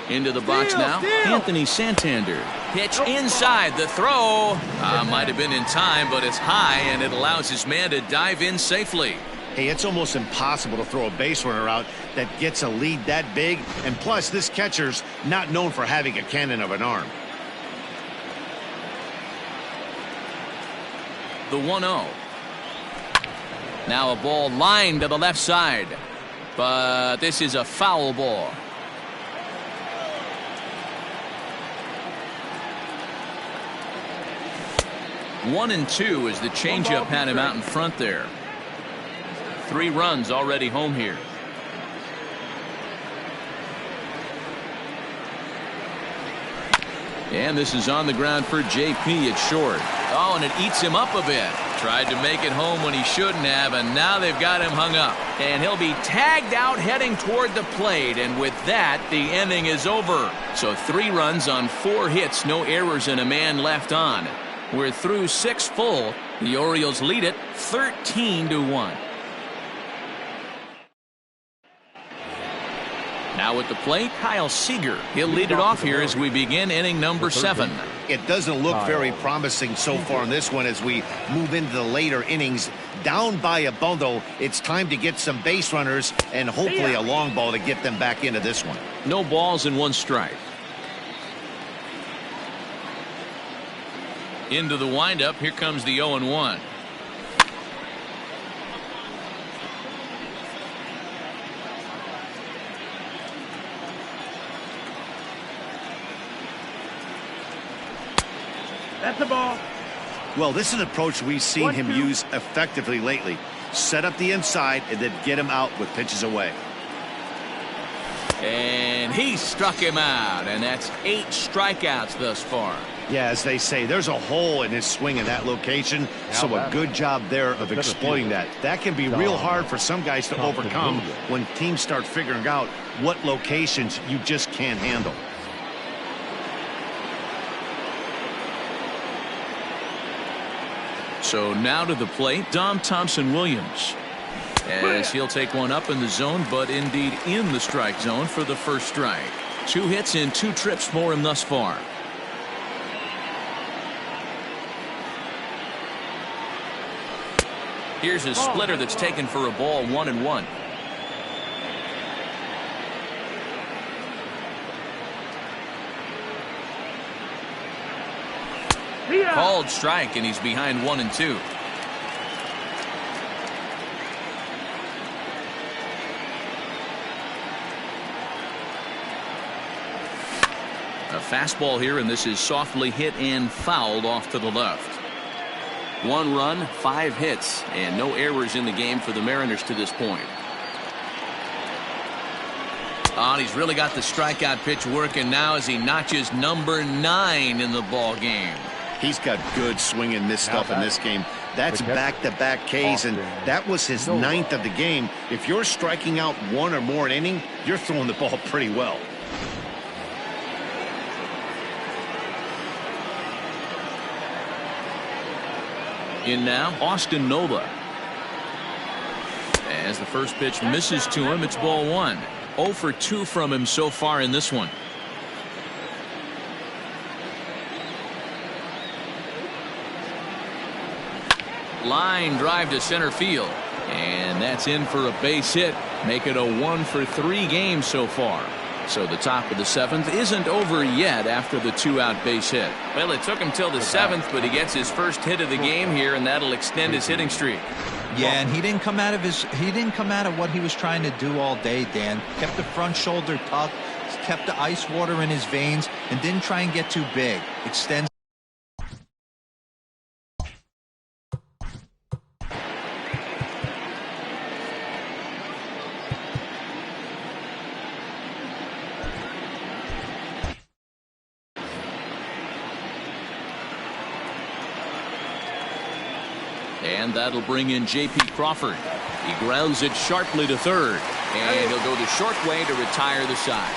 Into the box now, Anthony Santander. Pitch inside. The throw might have been in time, but it's high, and it allows his man to dive in safely. Hey, it's almost impossible to throw a base runner out that gets a lead that big, and plus this catcher's not known for having a cannon of an arm. The 1-0. Now a ball lined to the left side, but this is a foul ball. 1-2 as the changeup had him out in front there. 3 runs already home here. And this is on the ground for JP at short. Oh, and it eats him up a bit. Tried to make it home when he shouldn't have, and now they've got him hung up. And he'll be tagged out heading toward the plate, and with that, the inning is over. So 3 runs on 4 hits, no errors, and a man left on. We're through 6 full. The Orioles lead it 13-1. Now at the plate, Kyle Seager. He'll lead it off here as we begin inning number 7. It doesn't look very promising so far in this one as we move into the later innings. Down by a bundle, it's time to get some base runners and hopefully a long ball to get them back into this one. No balls and 1 strike. Into the windup. Here comes the 0-1. That's the ball. Well, this is an approach we've seen him use effectively lately. Set up the inside and then get him out with pitches away. And he struck him out, and that's 8 strikeouts thus far. Yeah, as they say, there's a hole in his swing in that location, so a good job there of exploiting that. That can be real hard for some guys to overcome when teams start figuring out what locations you just can't handle. So now to the plate, Dom Thompson-Williams. As he'll take one up in the zone, but indeed in the strike zone for the first strike. 2 hits in 2 trips for him thus far. Here's a splitter that's taken for a ball, 1-1. Called strike, and he's behind 1-2. A fastball here, and this is softly hit and fouled off to the left. 1 run, 5 hits, and no errors in the game for the Mariners to this point. Oh, and he's really got the strikeout pitch working now as he notches number 9 in the ball game. He's got good swing and miss stuff in this game. That's back-to-back Ks, and that was his 9th of the game. If you're striking out 1 or more an inning, you're throwing the ball pretty well. In now, Austin Nola. As the first pitch misses to him, it's ball 1. 0 for 2 from him so far in this one. Line drive to center field. And that's in for a base hit. Make it a 1-for-3 game so far. So the top of the 7th isn't over yet after the 2-out base hit. Well, it took him till the 7th, but he gets his first hit of the game here, and that'll extend his hitting streak. Yeah, and he didn't come out of what he was trying to do all day, Dan. Kept the front shoulder tucked, kept the ice water in his veins, and didn't try and get too big. Extends. And that'll bring in J.P. Crawford. He grounds it sharply to third. And he'll go the short way to retire the side.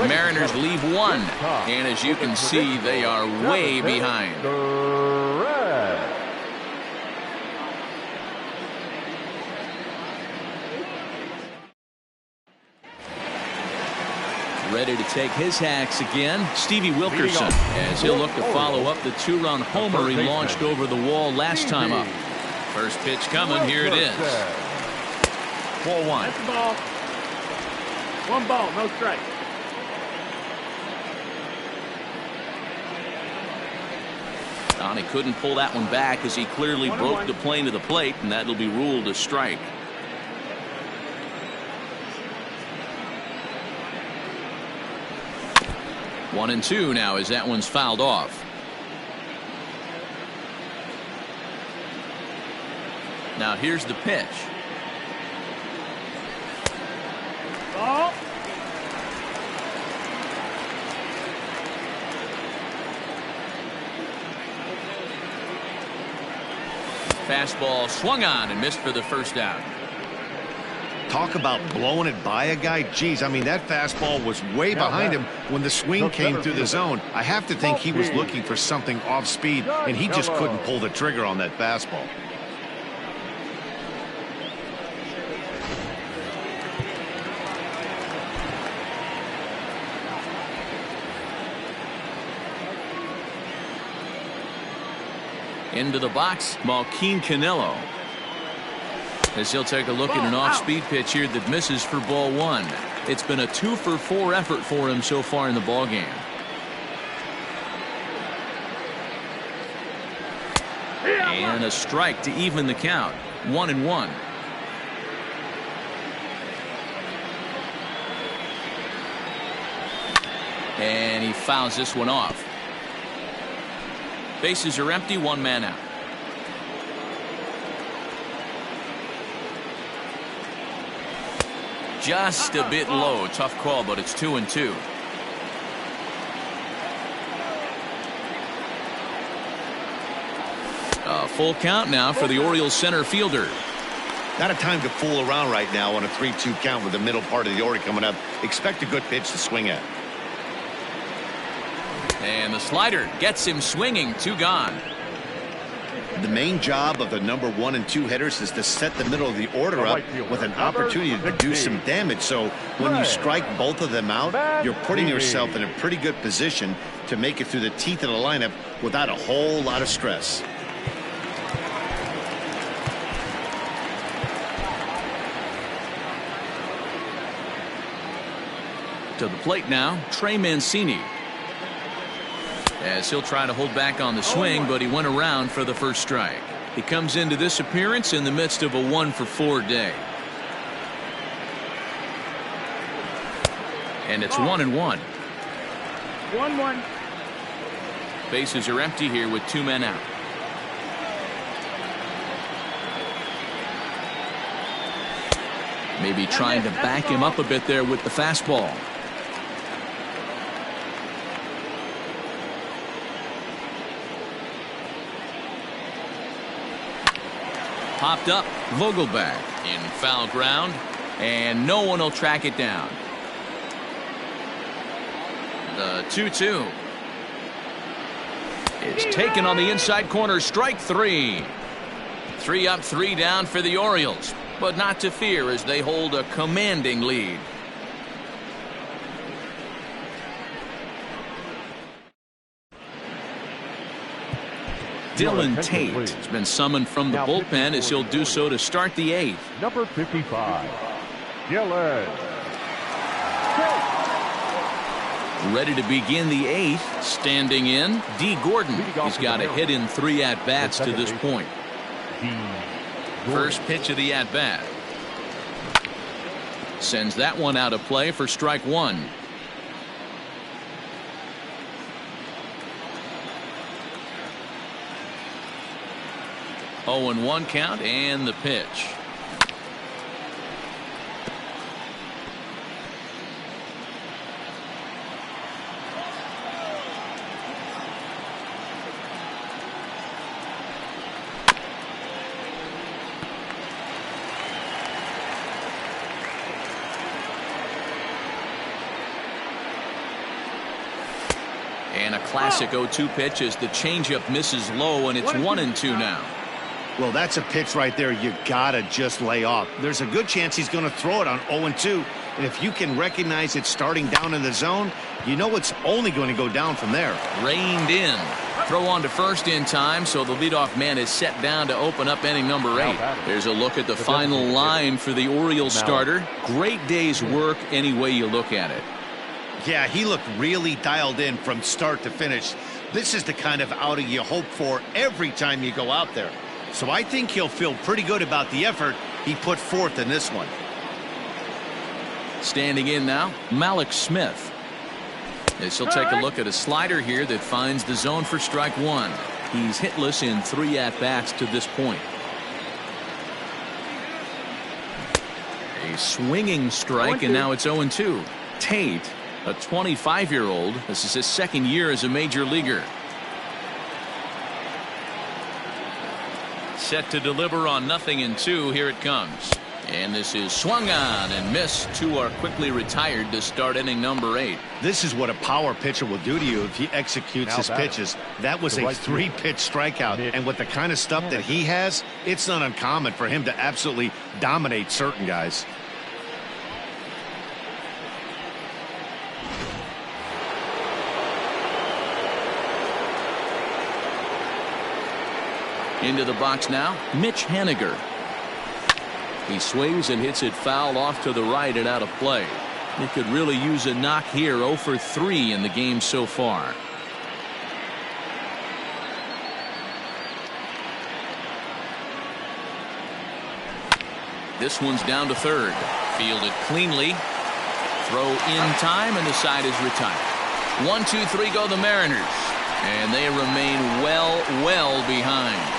Mariners leave one. And as you can see, they are way behind. Ready to take his hacks again, Stevie Wilkerson, as he'll look to follow up the 2-run homer he launched over the wall last time up. First pitch coming, here it is. Ball 1. That's the ball. 1 ball, no strike. He couldn't pull that one back as he clearly broke the plane of the plate, and that'll be ruled a strike. One and two now as that one's fouled off. Now here's the pitch. Ball. Fastball swung on and missed for the first out. Talk about blowing it by a guy. Geez, I mean, that fastball was way behind him when the swing came through the zone. I have to think he was looking for something off speed, and he just couldn't pull the trigger on that fastball. Into the box, Malquin Canelo. As he'll take a look at an off-speed pitch here that misses for ball 1. It's been a 2-for-4 effort for him so far in the ball game. And a strike to even the count. 1-1. And he fouls this one off. Bases are empty, 1 man out. Just a bit low. Tough call, but it's 2-2. A full count now for the Orioles center fielder. Not a time to fool around right now on a 3-2 count with the middle part of the order coming up. Expect a good pitch to swing at. And the slider gets him swinging. 2 gone. The main job of the number 1 and 2 hitters is to set the middle of the order up with an opportunity to do some damage. So when you strike both of them out, you're putting yourself in a pretty good position to make it through the teeth of the lineup without a whole lot of stress. To the plate now, Trey Mancini. As he'll try to hold back on the swing, but he went around for the first strike. He comes into this appearance in the midst of a 1-for-4 day. And it's 1-1. 1-1. Bases are empty here with 2 men out. Maybe trying to back him up a bit there with the fastball. Popped up, Vogelback in foul ground, and no one will track it down. The 2-2 is taken on the inside corner. Strike 3. 3 up, 3 down for the Orioles, but not to fear as they hold a commanding lead. Dylan Tate has been summoned from the bullpen as he'll do so to start the 8th. Number 55, Dylan. Ready to begin the 8th. Standing in, D. Gordon. He's got a hit in 3 at-bats to this point. First pitch of the at-bat. Sends that one out of play for strike 1. Oh, and 1 count and the pitch. And a classic 0-2 pitch as the changeup misses low, and it's 1-2 now. Well, that's a pitch right there you gotta just lay off. There's a good chance he's going to throw it on 0-2, and if you can recognize it starting down in the zone, you know it's only going to go down from there. Reined in. Throw on to first in time, so the leadoff man is set down to open up inning number 8. There's a look at the final line for the Orioles starter. Great day's work any way you look at it. Yeah, he looked really dialed in from start to finish. This is the kind of outing you hope for every time you go out there. So I think he'll feel pretty good about the effort he put forth in this one. Standing in now, Malik Smith. As he'll take a look at a slider here that finds the zone for strike 1. He's hitless in 3 at-bats to this point. A swinging strike, and now it's 0-2. Tate, a 25-year-old. This is his 2nd year as a major leaguer. Set to deliver on 0-2. Here it comes. And this is swung on and missed. 2 are quickly retired to start inning number 8. This is what a power pitcher will do to you if he executes his pitches. That was a 3-pitch strikeout. And with the kind of stuff that he has, it's not uncommon for him to absolutely dominate certain guys. Into the box now, Mitch Haniger. He swings and hits it foul off to the right and out of play. He could really use a knock here. 0 for 3 in the game so far. This one's down to third. Fielded cleanly. Throw in time, and the side is retired. 1, 2, 3 go the Mariners. And they remain well behind.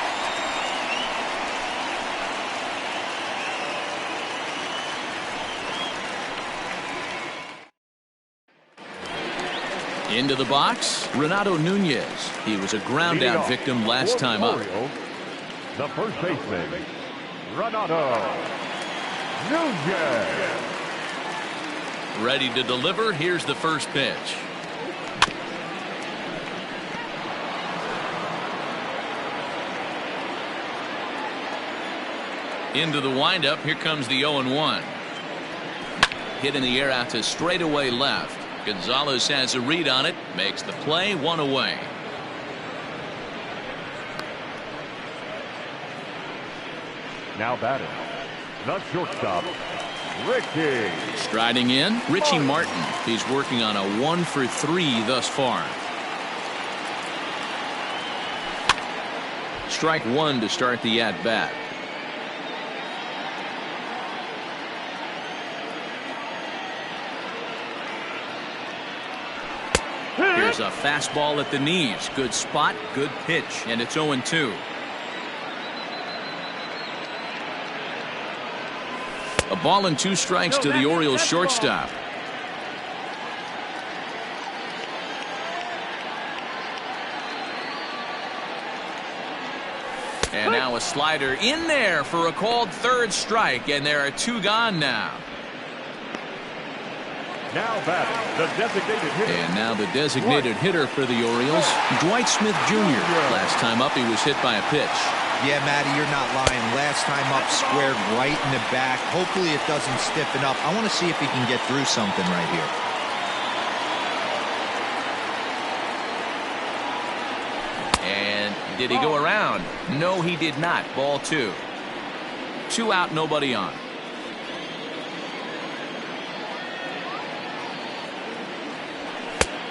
Into the box, Renato Nunez. He was a ground-out victim last time up. The first baseman, Renato Nunez. Ready to deliver. Here's the first pitch. Into the windup. Here comes the 0-1. Hit in the air out to straightaway left. Gonzalez has a read on it, makes the play, 1 away. Now batting, the shortstop, Richie. Striding in, Richie Martin. He's working on a 1 for 3 thus far. Strike 1 to start the at-bat. Here's a fastball at the knees. Good spot, good pitch, and it's 0-2. A ball and 2 strikes to the Orioles shortstop. And now a slider in there for a called 3rd strike, and there are 2 gone now. Now batting, the designated hitter. And now the designated hitter for the Orioles, Dwight Smith Jr. Last time up, he was hit by a pitch. Yeah, Matty, you're not lying. Last time up, squared right in the back. Hopefully it doesn't stiffen up. I want to see if he can get through something right here. And did he go around? No, he did not. Ball 2. 2 out, nobody on.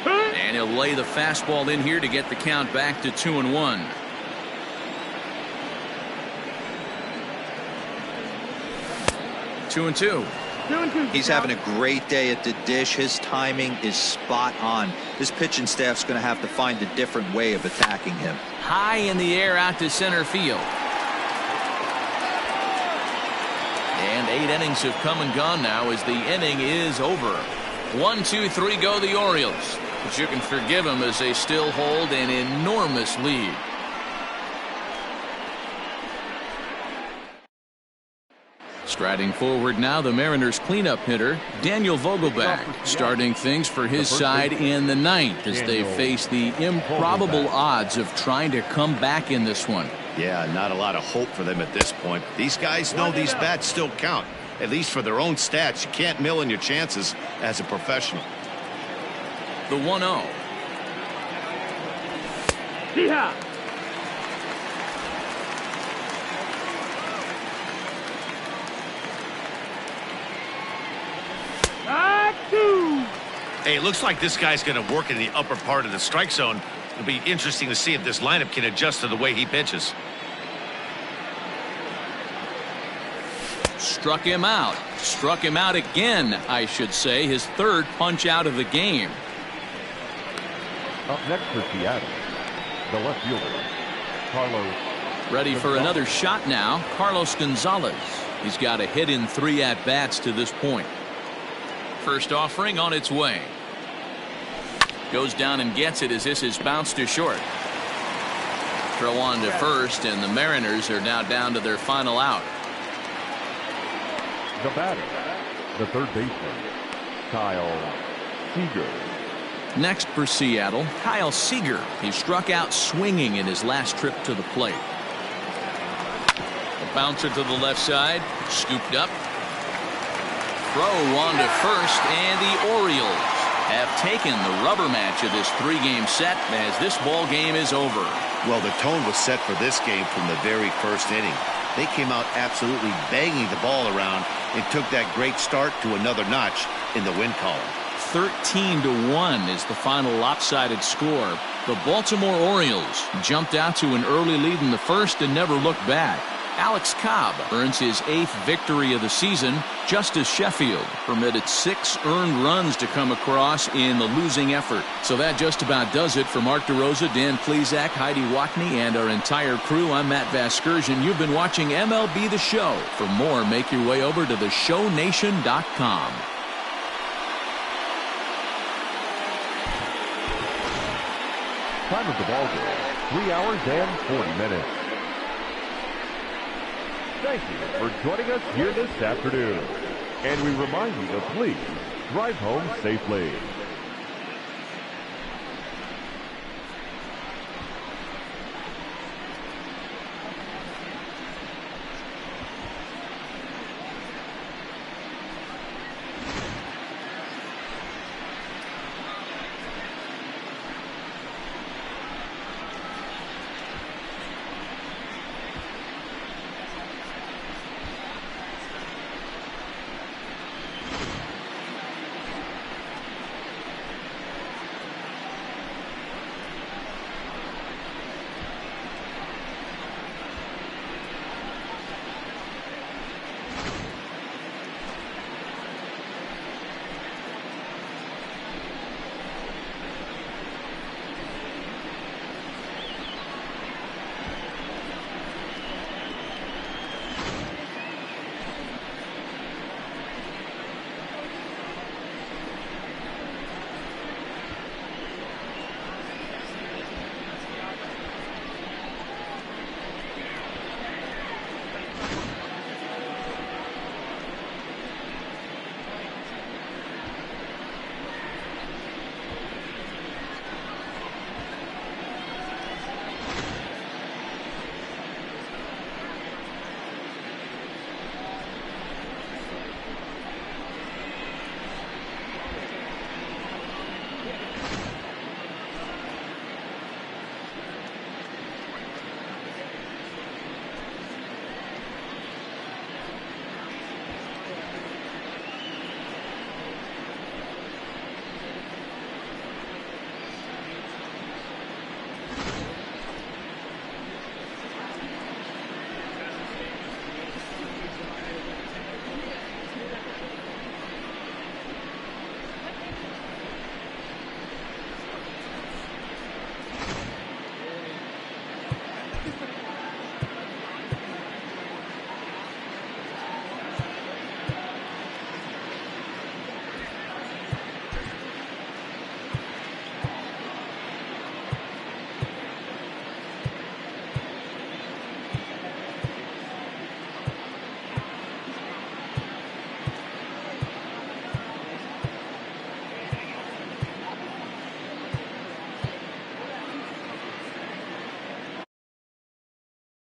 And he'll lay the fastball in here to get the count back to 2-1. Two and two. He's having a great day at the dish. His timing is spot on. His pitching staff's going to have to find a different way of attacking him. High in the air out to center field. And 8 innings have come and gone now as the inning is over. 1, 2, 3 go the Orioles. But you can forgive them as they still hold an enormous lead. Striding forward now, the Mariners cleanup hitter, Daniel Vogelbach, starting things for his side in the 9th as they face the improbable odds of trying to come back in this one. Yeah, not a lot of hope for them at this point. These guys know these bats still count, at least for their own stats. You can't mill in your chances as a professional. The 1-0. Yeah. Hey, it looks like this guy's going to work in the upper part of the strike zone. It'll be interesting to see if this lineup can adjust to the way he pitches. Struck him out. Struck him out again, I should say. His 3rd punch out of the game. Up next for Seattle, the left fielder, Carlos. Ready for another shot now, Carlos Gonzalez. He's got a hit in 3 at-bats to this point. First offering on its way. Goes down and gets it as this is bounced to short. Throw on to first, and the Mariners are now down to their final out. The batter, the third baseman, Kyle Seager. Next for Seattle, Kyle Seager. He struck out swinging in his last trip to the plate. A bouncer to the left side, scooped up. Throw on to first, and the Orioles have taken the rubber match of this 3-game set as this ball game is over. Well, the tone was set for this game from the very first inning. They came out absolutely banging the ball around and took that great start to another notch in the win column. 13-1 is the final lopsided score. The Baltimore Orioles jumped out to an early lead in the first and never looked back. Alex Cobb earns his 8th victory of the season, just as Sheffield permitted 6 earned runs to come across in the losing effort. So that just about does it for Mark DeRosa, Dan Plesac, Heidi Watney, and our entire crew. I'm Matt Vasgersian. You've been watching MLB The Show. For more, make your way over to theshownation.com. Time of the ball game, 3 hours and 40 minutes. Thank you for joining us here this afternoon. And we remind you to please drive home safely.